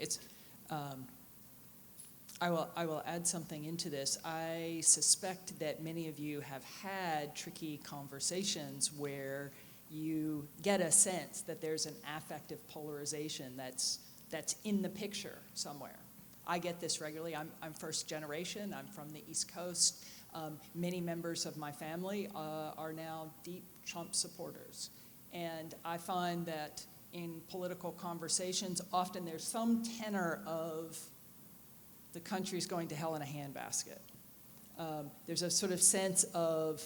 I will add something into this. I suspect that many of you have had tricky conversations where you get a sense that there's an affective polarization that's in the picture somewhere. I get this regularly. I'm first generation. I'm from the East Coast. Many members of my family are now deep Trump supporters. And I find that in political conversations, often there's some tenor of the country's going to hell in a handbasket. There's a sort of sense of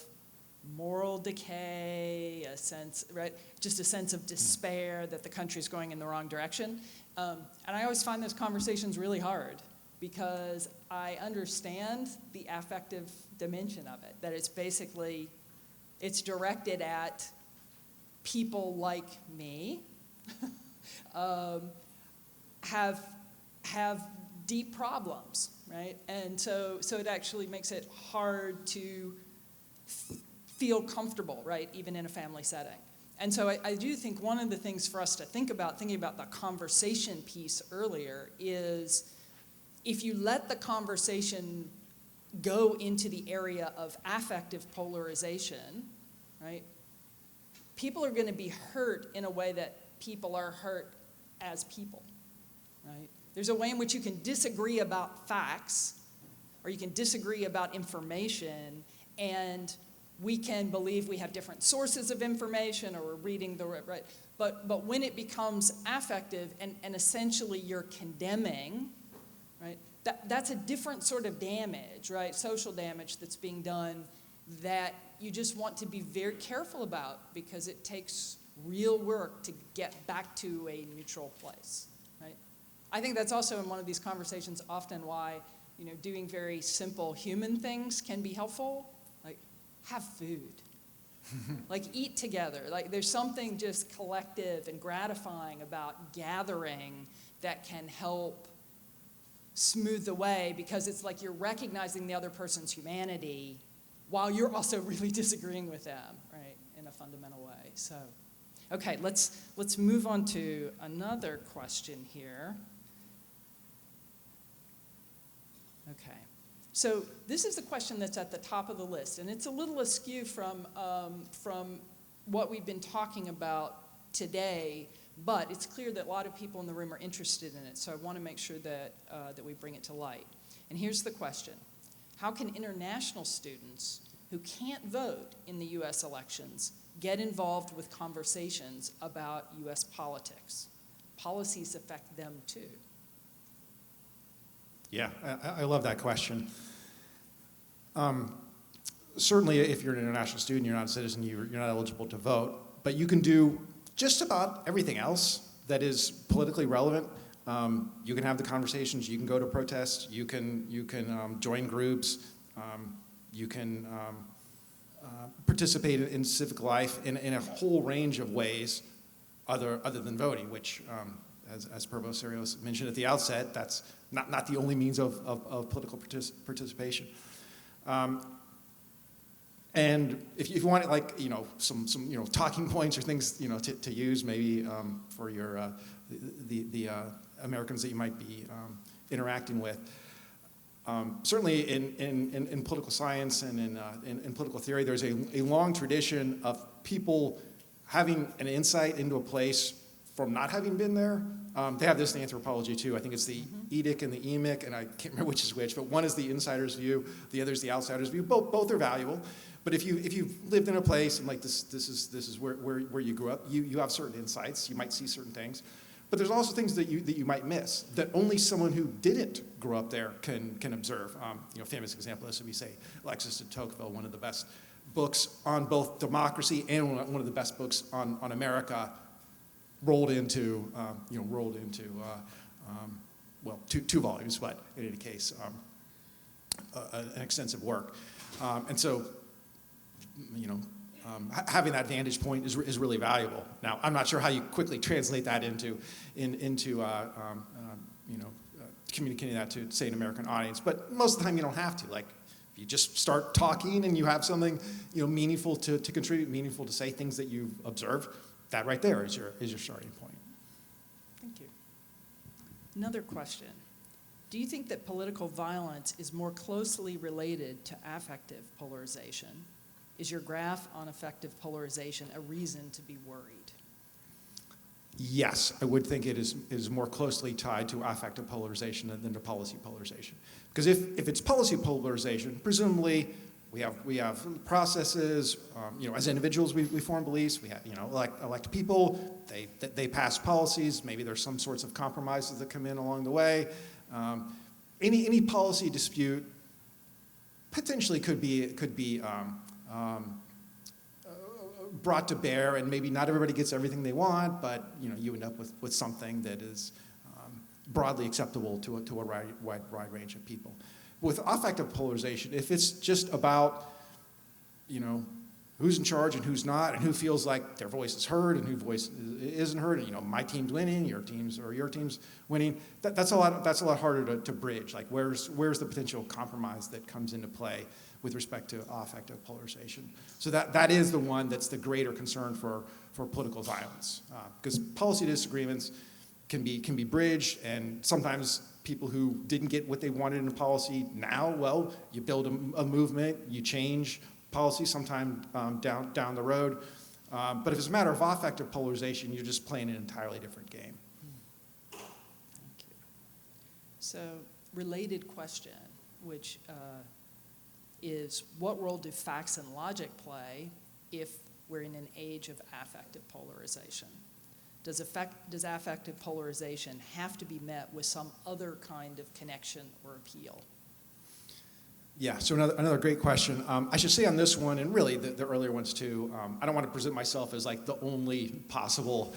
moral decay, just a sense of despair that the country's going in the wrong direction. And I always find those conversations really hard because I understand the affective dimension of it, that it's directed at people like me, have deep problems, right? And so it actually makes it hard to feel comfortable, right, even in a family setting. And so I do think one of the things for us to think about, thinking about the conversation piece earlier, is if you let the conversation go into the area of affective polarization, right, people are going to be hurt in a way that people are hurt as people, right? There's a way in which you can disagree about facts, or you can disagree about information, and we can believe we have different sources of information, or we're reading the right. But when it becomes affective and essentially you're condemning, right? That's a different sort of damage, right? Social damage that's being done that you just want to be very careful about, because it takes real work to get back to a neutral place, right? I think that's also in one of these conversations often why, doing very simple human things can be helpful. Like, have food. Like, eat together. Like, there's something just collective and gratifying about gathering that can help smooth the way, because it's like you're recognizing the other person's humanity while you're also really disagreeing with them, right, in a fundamental way. So, okay, let's move on to another question here. Okay. So this is the question that's at the top of the list, and it's a little askew from what we've been talking about today, but it's clear that a lot of people in the room are interested in it, so I want to make sure that we bring it to light. And here's the question. How can international students who can't vote in the U.S. elections get involved with conversations about U.S. politics? Policies affect them too. Yeah, I love that question. Certainly, if you're an international student, you're not a citizen, you're not eligible to vote, but you can do just about everything else that is politically relevant. You can have the conversations, you can go to protests, you can join groups, you can participate in civic life in a whole range of ways other than voting, which, as Provost Serios mentioned at the outset, that's not the only means of political participation. And if you want, like, some talking points or things, to use maybe for your the Americans that you might be interacting with. Certainly in political science and in political theory, there's a long tradition of people having an insight into a place from not having been there. They have this in anthropology too. I think it's the Edic and the Emic, and I can't remember which is which, but one is the insider's view, the other is the outsider's view. Both are valuable. But if you've lived in a place and like this is where you grew up, you have certain insights. You might see certain things, but there's also things that you might miss that only someone who didn't grow up there can observe. Famous example is, we say, Alexis de Tocqueville, one of the best books on both democracy and one of the best books on America, rolled into two volumes, but in any case, an extensive work. And so, having that vantage point is really valuable. Now, I'm not sure how you quickly translate that into communicating that to, say, an American audience, but most of the time you don't have to. Like, if you just start talking and you have something, meaningful to contribute, meaningful to say, things that you've observed, that right there is your starting point. Thank you. Another question. Do you think that political violence is more closely related to affective polarization? Is your graph on affective polarization a reason to be worried? Yes, I would think it is more closely tied to affective polarization than to policy polarization. Because if it's policy polarization, presumably we have processes. As individuals, we form beliefs. We have elect people. They pass policies. Maybe there's some sorts of compromises that come in along the way. Any policy dispute potentially could be brought to bear, and maybe not everybody gets everything they want, but you end up with something that is broadly acceptable to a wide range of people. With affective polarization, if it's just about who's in charge and who's not, and who feels like their voice is heard and whose voice isn't heard, and my team's winning, your team's winning, that's a lot harder to bridge. Like, where's the potential compromise that comes into play with respect to affective polarization? So that is the one that's the greater concern for political violence, because policy disagreements can be bridged, and sometimes people who didn't get what they wanted in policy now, well, you build a movement, you change policy sometime down the road. But if it's a matter of affective polarization, you're just playing an entirely different game. Thank you. So, related question, which is what role do facts and logic play if we're in an age of affective polarization? Does affective polarization have to be met with some other kind of connection or appeal? Yeah, so another great question. I should say on this one, and really the earlier ones too, I don't want to present myself as like the only possible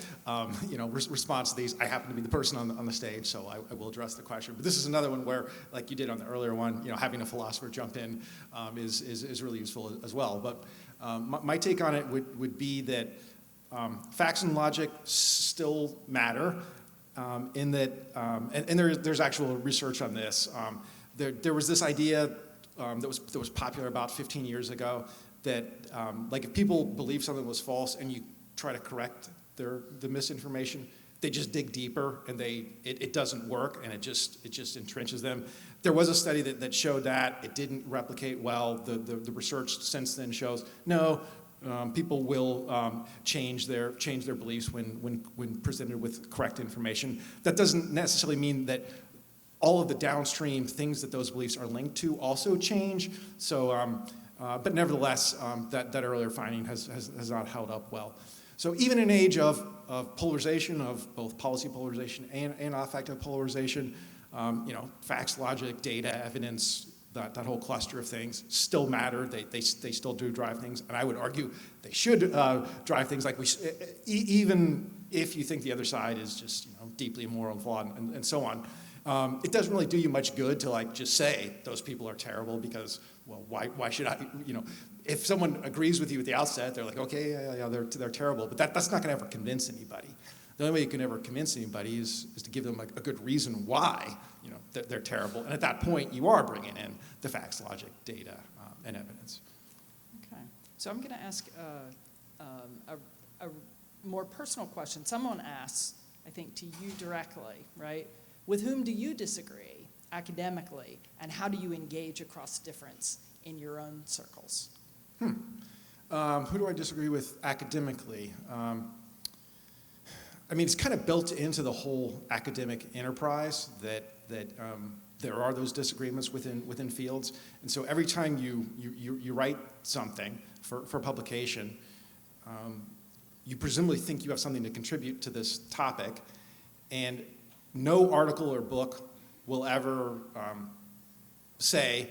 response to these. I happen to be the person on the stage, so I will address the question. But this is another one where, like you did on the earlier one, having a philosopher jump in is really useful as well. But my take on it would be that facts and logic still matter in that, and there's actual research on this. There was this idea that was popular about 15 years ago that like if people believe something was false and you try to correct the misinformation, they just dig deeper and it doesn't work and it just entrenches them. There was a study that showed that it didn't replicate well. The research since then shows no. People will change their beliefs when presented with correct information. That doesn't necessarily mean that all of the downstream things that those beliefs are linked to also change. So, but nevertheless, that earlier finding has not held up well. So even in an age of polarization, of both policy polarization and affective polarization, facts, logic, data, evidence, that whole cluster of things still matter. They still do drive things, and I would argue they should drive things like even if you think the other side is just deeply immoral and flawed and so on. It doesn't really do you much good to like just say those people are terrible because, well, why should I, if someone agrees with you at the outset, they're like, okay, yeah, they're terrible, but that's not gonna ever convince anybody. The only way you can ever convince anybody is to give them a good reason why, they're terrible. And at that point, you are bringing in the facts, logic, data, and evidence. Okay, so I'm gonna ask a more personal question. Someone asks, I think to you directly, right? With whom do you disagree academically, and how do you engage across difference in your own circles? Who do I disagree with academically? It's kind of built into the whole academic enterprise that there are those disagreements within fields, and so every time you write something for publication, you presumably think you have something to contribute to this topic, and no article or book will ever say,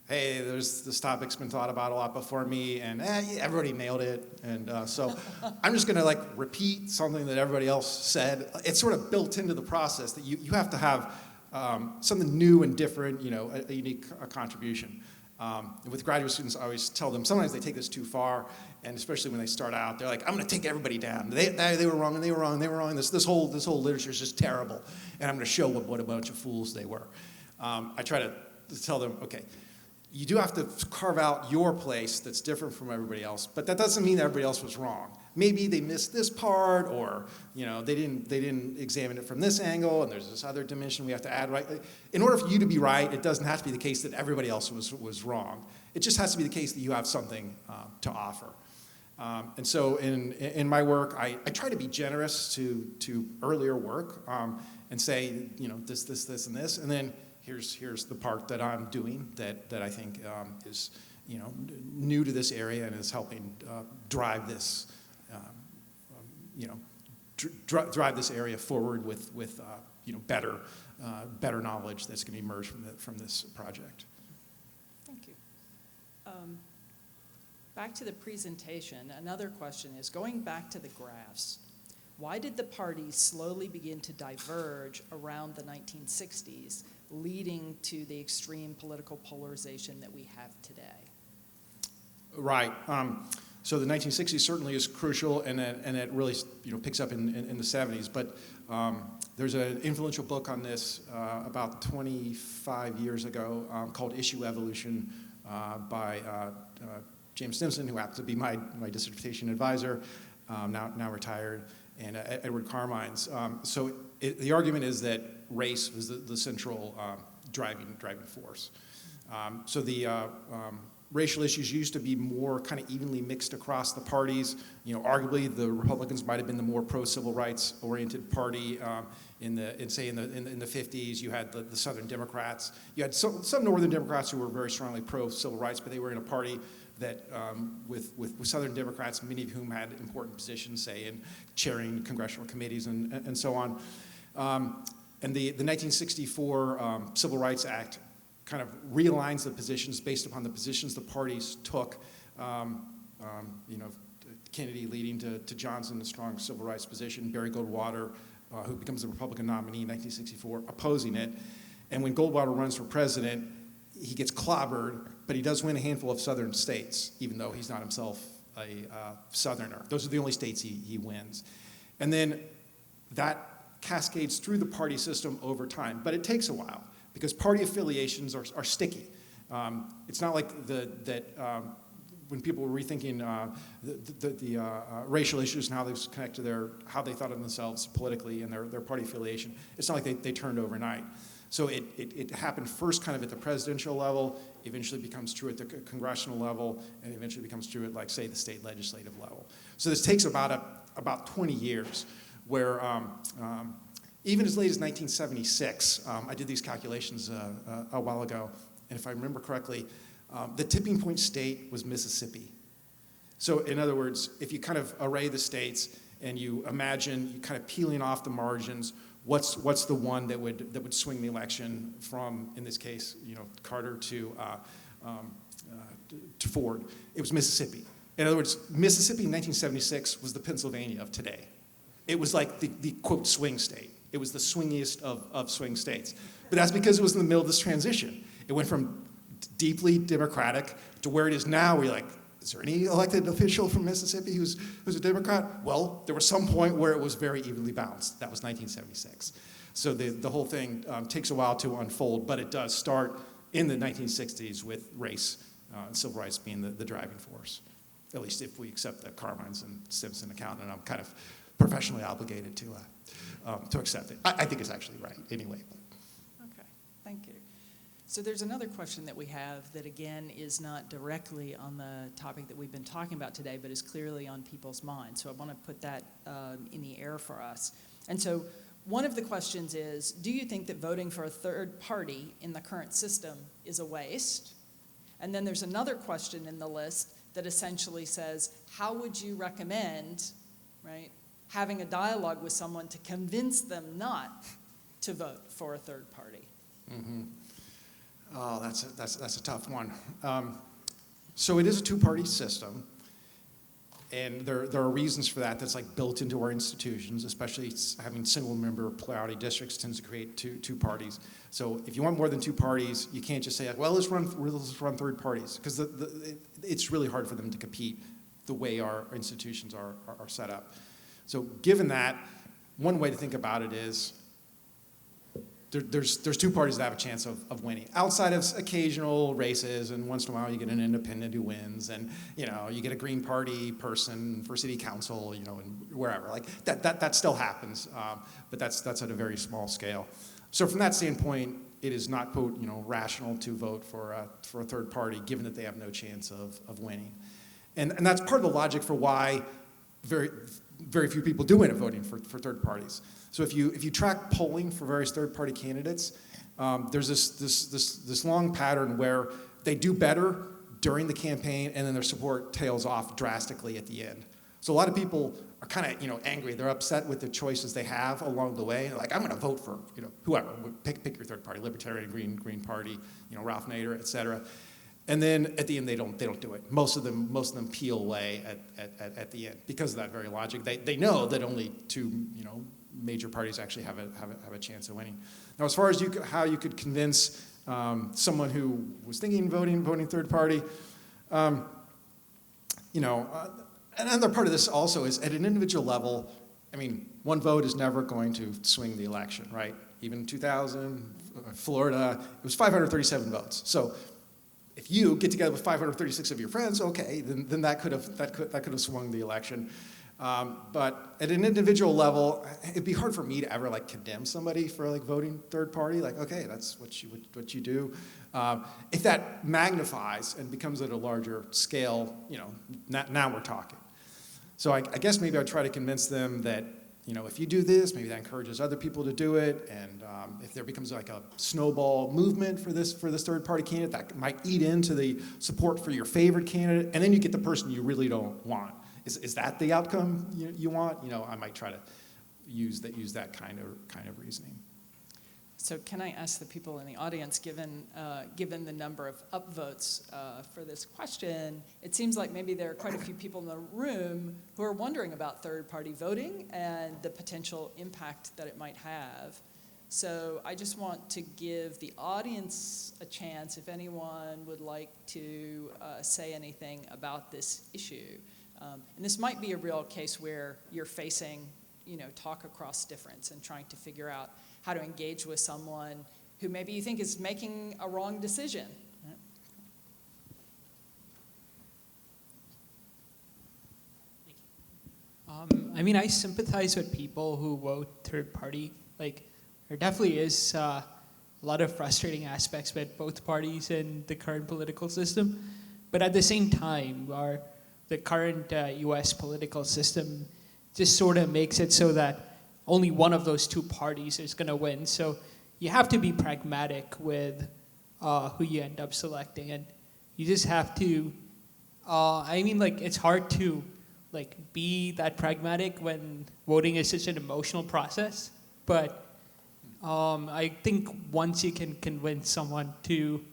hey, this topic's been thought about a lot before me, and everybody nailed it, and so I'm just gonna repeat something that everybody else said. It's sort of built into the process that you have to have something new and different, a unique contribution. With graduate students, I always tell them, sometimes they take this too far, and especially when they start out, they're like, I'm gonna take everybody down. They were wrong, and they were wrong, and they were wrong. This whole literature is just terrible, and I'm gonna show what a bunch of fools they were. I try to tell them, okay, you do have to carve out your place that's different from everybody else, but that doesn't mean everybody else was wrong. Maybe they missed this part, or they didn't examine it from this angle, and there's this other dimension we have to add. Right? In order for you to be right, it doesn't have to be the case that everybody else was wrong. It just has to be the case that you have something to offer. And so in my work, I try to be generous to earlier work and say, this, and this, and then here's the part that I'm doing that I think is new to this area and is helping drive this drive this area forward with better knowledge that's going to emerge from this project. Thank you. Back to the presentation, another question is, going back to the graphs, why did the parties slowly begin to diverge around the 1960s, leading to the extreme political polarization that we have today? Right. So the 1960s certainly is crucial, and it really picks up in the 70s. But there's an influential book on this about 25 years ago called Issue Evolution by James Stimson, who happens to be my dissertation advisor, now retired, and Edward Carmine's. So the argument is that race was the central driving force. So the racial issues used to be more kind of evenly mixed across the parties. You know, arguably the Republicans might have been the more pro-civil rights oriented party. In the 50s, you had the Southern Democrats. You had some Northern Democrats who were very strongly pro-civil rights, but they were in a party that with Southern Democrats, many of whom had important positions, say in chairing congressional committees and so on. And the 1964 Civil Rights Act kind of realigns the positions based upon the positions the parties took. You know, Kennedy leading to Johnson, a strong civil rights position, Barry Goldwater, who becomes the Republican nominee in 1964, opposing it. And when Goldwater runs for president, he gets clobbered, but he does win a handful of southern states, even though he's not himself a Southerner. Those are the only states he wins. And then that cascades through the party system over time, but it takes a while because party affiliations are sticky. It's not like when people were rethinking the racial issues and how they connect to how they thought of themselves politically and their party affiliation, it's not like they turned overnight. So it happened first kind of at the presidential level, eventually becomes true at the congressional level, and eventually becomes true at, like, say, the state legislative level. So this takes about 20 years, where even as late as 1976, I did these calculations a while ago, and if I remember correctly, the tipping point state was Mississippi. So in other words, if you kind of array the states and you imagine you kind of peeling off the margins, what's the one that would swing the election from, in this case, you know, Carter to Ford? It was Mississippi. In other words, Mississippi in 1976 was the Pennsylvania of today. It was like the quote swing state. It was the swingiest of swing states. But that's because it was in the middle of this transition. It went from deeply Democratic to where it is now, where you're like, is there any elected official from Mississippi who's a Democrat? Well, there was some point where it was very evenly balanced. That was 1976. So the whole thing takes a while to unfold, but it does start in the 1960s with race and civil rights being the driving force, at least if we accept the Carmines and Simpson account, and I'm kind of professionally obligated to accept it. I think it's actually right, anyway. Okay, thank you. So there's another question that we have that, again, is not directly on the topic that we've been talking about today, but is clearly on people's minds. So I want to put that in the air for us. And so one of the questions is, do you think that voting for a third party in the current system is a waste? And then there's another question in the list that essentially says, how would you recommend, right, having a dialogue with someone to convince them not to vote for a third party? Mm-hmm. Oh, that's a tough one. So it is a two-party system, and there are reasons for that. That's like built into our institutions, especially having single-member plurality districts tends to create two parties. So if you want more than two parties, you can't just say, well, let's run third parties, because it's really hard for them to compete the way our institutions are set up. So given that, one way to think about it is there's two parties that have a chance of winning. Outside of occasional races, and once in a while you get an independent who wins, and you know you get a Green Party person for city council, you know, and wherever. Like that still happens, but that's at a very small scale. So from that standpoint, it is not, quote, you know, rational to vote for a third party, given that they have no chance of winning, and that's part of the logic for why very few people do end up voting for third parties. So if you track polling for various third-party candidates, there's this long pattern where they do better during the campaign, and then their support tails off drastically at the end. So a lot of people are kind of, you know, angry. They're upset with the choices they have along the way. They're like, I'm going to vote for, you know, whoever. Pick your third party, Libertarian, Green Party, you know, Ralph Nader, et cetera. And then at the end, they don't do it. Most of them peel away at the end because of that very logic. They know that only two, you know, major parties actually have a chance of winning. Now, as far as how you could convince someone who was thinking voting third party, you know, another part of this also is at an individual level. I mean, one vote is never going to swing the election, right? Even in 2000, Florida, it was 537 votes. So if you get together with 536 of your friends, okay, then that could have swung the election. But at an individual level, it'd be hard for me to ever like condemn somebody for like voting third party. Like, okay, that's what you do. If that magnifies and becomes at a larger scale, now we're talking. So I guess maybe I'd try to convince them that, if you do this, maybe that encourages other people to do it. And if there becomes like a snowball movement for this third party candidate, that might eat into the support for your favorite candidate. And then you get the person you really don't want. Is that the outcome you want? I might try to use that kind of reasoning. So can I ask the people in the audience, given the number of upvotes for this question, it seems like maybe there are quite a few people in the room who are wondering about third-party voting and the potential impact that it might have. So I just want to give the audience a chance if anyone would like to say anything about this issue. And this might be a real case where you're facing, talk across difference and trying to figure out how to engage with someone who maybe you think is making a wrong decision. I sympathize with people who vote third party. Like, there definitely is a lot of frustrating aspects with both parties in the current political system. But at the same time, the current US political system just sort of makes it so that only one of those two parties is going to win. So you have to be pragmatic with who you end up selecting. And you just have to, it's hard to be that pragmatic when voting is such an emotional process. But I think once you can convince someone to,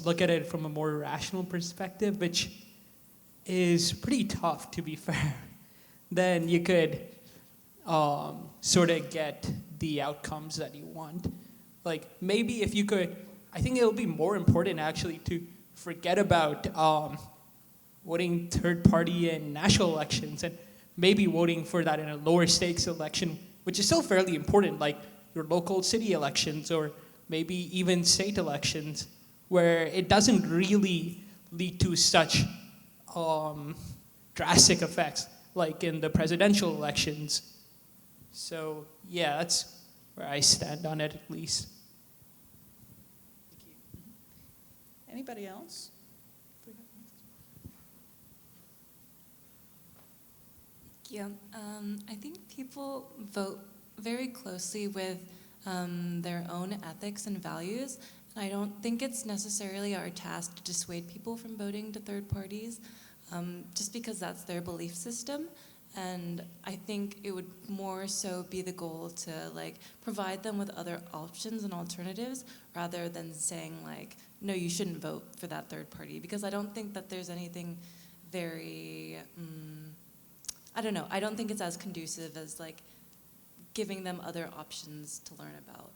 look at it from a more rational perspective, which is pretty tough, to be fair, then you could sort of get the outcomes that you want. Like, maybe if you could, I think it'll be more important actually to forget about voting third party in national elections and maybe voting for that in a lower stakes election, which is still fairly important, like your local city elections or maybe even state elections, where it doesn't really lead to such drastic effects like in the presidential elections. So yeah, that's where I stand on it, at least. Thank you. Anybody else? Yeah, I think people vote very closely with their own ethics and values. And I don't think it's necessarily our task to dissuade people from voting to third parties, just because that's their belief system. And I think it would more so be the goal to provide them with other options and alternatives rather than saying no, you shouldn't vote for that third party, because I don't think that there's anything very, I don't know, I don't think it's as conducive as giving them other options to learn about.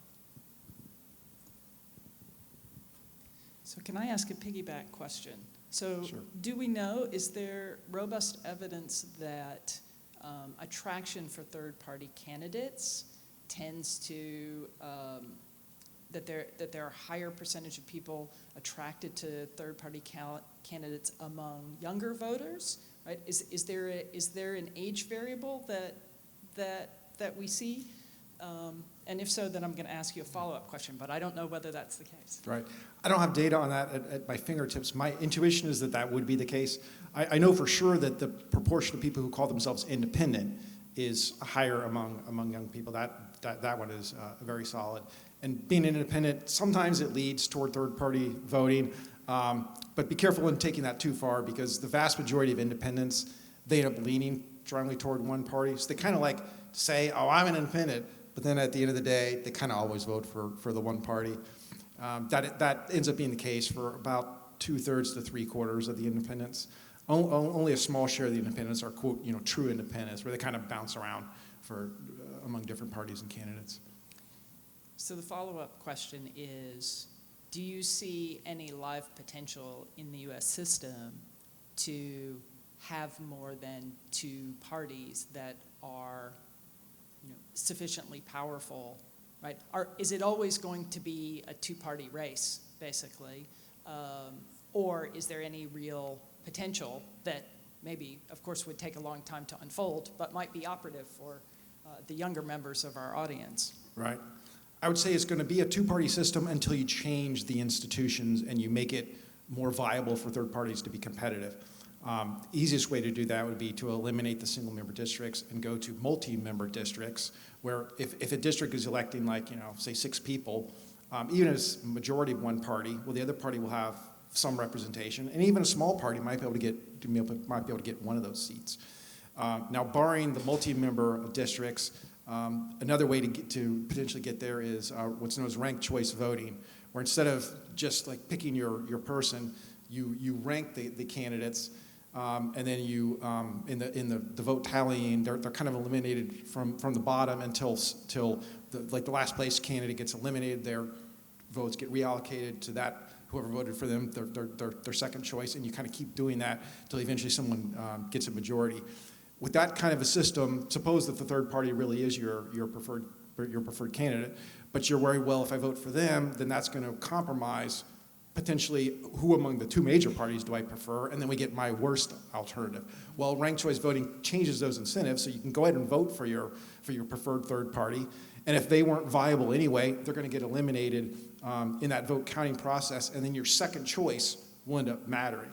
So can I ask a piggyback question? So Sure. Do we know, is there robust evidence that attraction for third-party candidates tends to, that there are higher percentage of people attracted to third-party candidates among younger voters? Right? Is there an age variable that we see? And if so, then I'm going to ask you a follow-up question, but I don't know whether that's the case. Right. I don't have data on that at my fingertips. My intuition is that would be the case. I know for sure that the proportion of people who call themselves independent is higher among young people. That one is very solid. And being independent, sometimes it leads toward third-party voting, but be careful in taking that too far, because the vast majority of independents, they end up leaning strongly toward one party. So they kind of say, oh, I'm an independent, but then at the end of the day, they kind of always vote for the one party. That ends up being the case for about 2/3 to 3/4 of the independents. Only a small share of the independents are, quote, true independents, where they kind of bounce around among different parties and candidates. So the follow-up question is, do you see any live potential in the U.S. system to have more than two parties that are sufficiently powerful, right? Is it always going to be a two-party race, basically? Or is there any real potential that maybe, of course, would take a long time to unfold, but might be operative for the younger members of our audience. Right. I would say it's going to be a two-party system until you change the institutions and you make it more viable for third parties to be competitive. Easiest way to do that would be to eliminate the single-member districts and go to multi-member districts, where if a district is electing, like, say 6 people, even if it's a majority of one party, well, the other party will have some representation, and even a small party might be able to get one of those seats. Now, barring the multi-member districts, another way to potentially get there is what's known as ranked choice voting, where instead of just like picking your person, you rank the candidates, and then you in the vote tallying, they're kind of eliminated from the bottom until the last place candidate gets eliminated. Their votes get reallocated to that whoever voted for them, their second choice, and you kind of keep doing that until eventually someone gets a majority. With that kind of a system, suppose that the third party really is your preferred candidate, but you're worried, well, if I vote for them, then that's going to compromise potentially who among the 2 major parties do I prefer, and then we get my worst alternative. Well, ranked choice voting changes those incentives, so you can go ahead and vote for your preferred third party, and if they weren't viable anyway, they're going to get eliminated in that vote counting process, and then your second choice will end up mattering.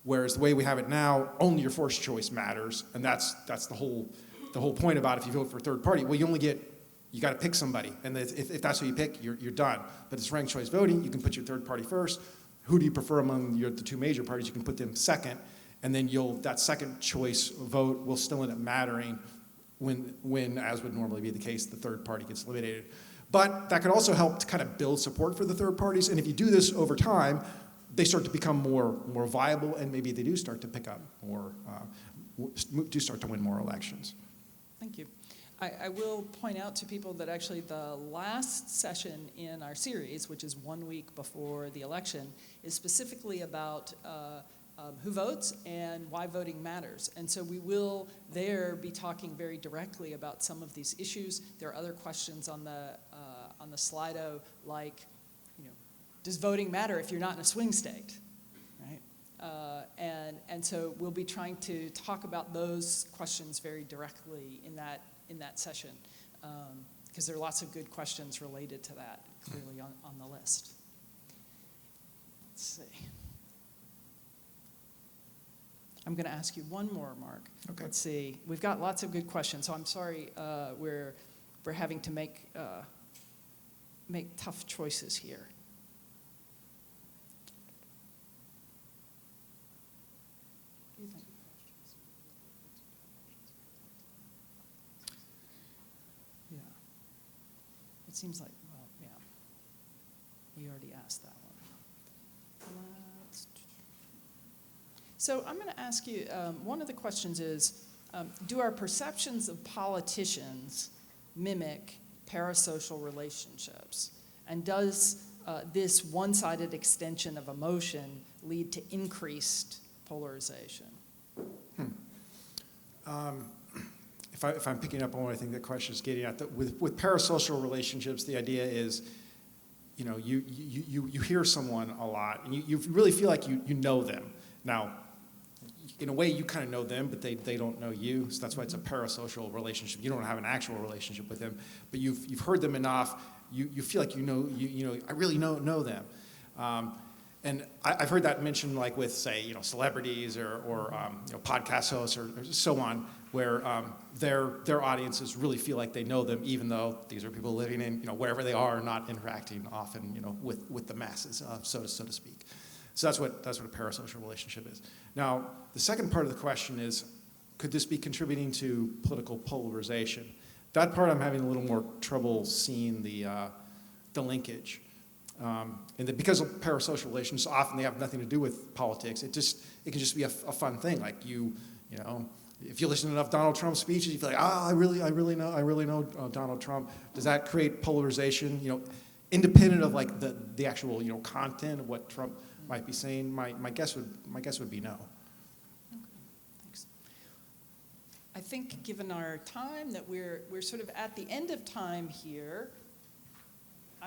Whereas the way we have it now, only your first choice matters, and that's the whole point about if you vote for a third party. Well, you got to pick somebody, and if that's who you pick, you're done. But it's ranked choice voting. You can put your third party first. Who do you prefer among the 2 major parties? You can put them second, and then that second choice vote will still end up mattering when, as would normally be the case, the third party gets eliminated. But that could also help to kind of build support for the third parties, and if you do this over time, they start to become more viable, and maybe they do start to pick up more, do start to win more elections. Thank you. I will point out to people that actually the last session in our series, which is 1 week before the election, is specifically about who votes and why voting matters. And so we will there be talking very directly about some of these issues. There are other questions on the Slido, like, does voting matter if you're not in a swing state, right? And so we'll be trying to talk about those questions very directly in that session, because there are lots of good questions related to that clearly on the list. Let's see. I'm going to ask you one more, Mark. Okay. Let's see. We've got lots of good questions, so I'm sorry we're having to make tough choices here. Yeah. It seems like, well, yeah. We already asked that one. So I'm going to ask you, one of the questions is, do our perceptions of politicians mimic parasocial relationships? And does this one-sided extension of emotion lead to increased polarization? If I'm picking up on what I think the question is getting at, with parasocial relationships, the idea is, you hear someone a lot, and you really feel like you know them. Now, in a way, you kind of know them, but they don't know you. So that's why it's a parasocial relationship. You don't have an actual relationship with them, but you've heard them enough. You feel like I really know them. And I've heard that mentioned, like with, say, celebrities or podcast hosts or so on, where their audiences really feel like they know them, even though these are people living in wherever they are, not interacting often with the masses, so to speak. So that's what a parasocial relationship is. Now, the second part of the question is, could this be contributing to political polarization? That part I'm having a little more trouble seeing the linkage. And because of parasocial relations, often they have nothing to do with politics. It can just be a fun thing. Like if you listen to enough Donald Trump speeches, you feel like, I really know Donald Trump. Does that create polarization? Independent of like the actual content of what Trump might be saying. My guess would be no. Okay, thanks. I think given our time that we're sort of at the end of time here.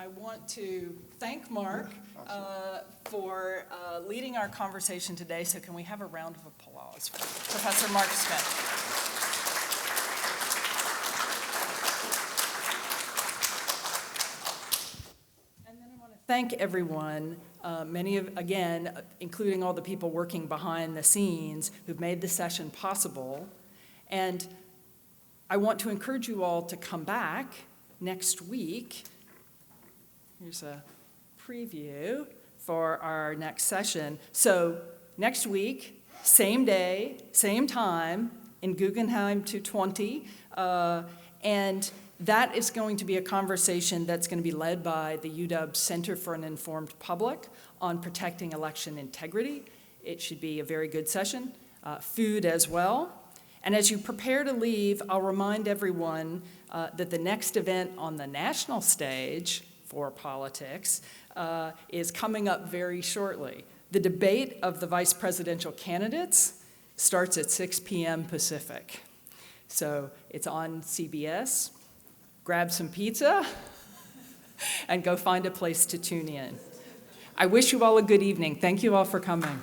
I want to thank Mark for leading our conversation today. So can we have a round of applause for Professor Mark Smith? Thank everyone, including all the people working behind the scenes who've made the session possible. And I want to encourage you all to come back next week. Here's a preview for our next session. So next week, same day, same time, in Guggenheim 220, and that is going to be a conversation that's going to be led by the UW Center for an Informed Public on protecting election integrity. It should be a very good session, food as well. And as you prepare to leave, I'll remind everyone that the next event on the national stage for politics is coming up very shortly. The debate of the vice presidential candidates starts at 6 p.m. Pacific. So it's on CBS. Grab some pizza and go find a place to tune in. I wish you all a good evening. Thank you all for coming.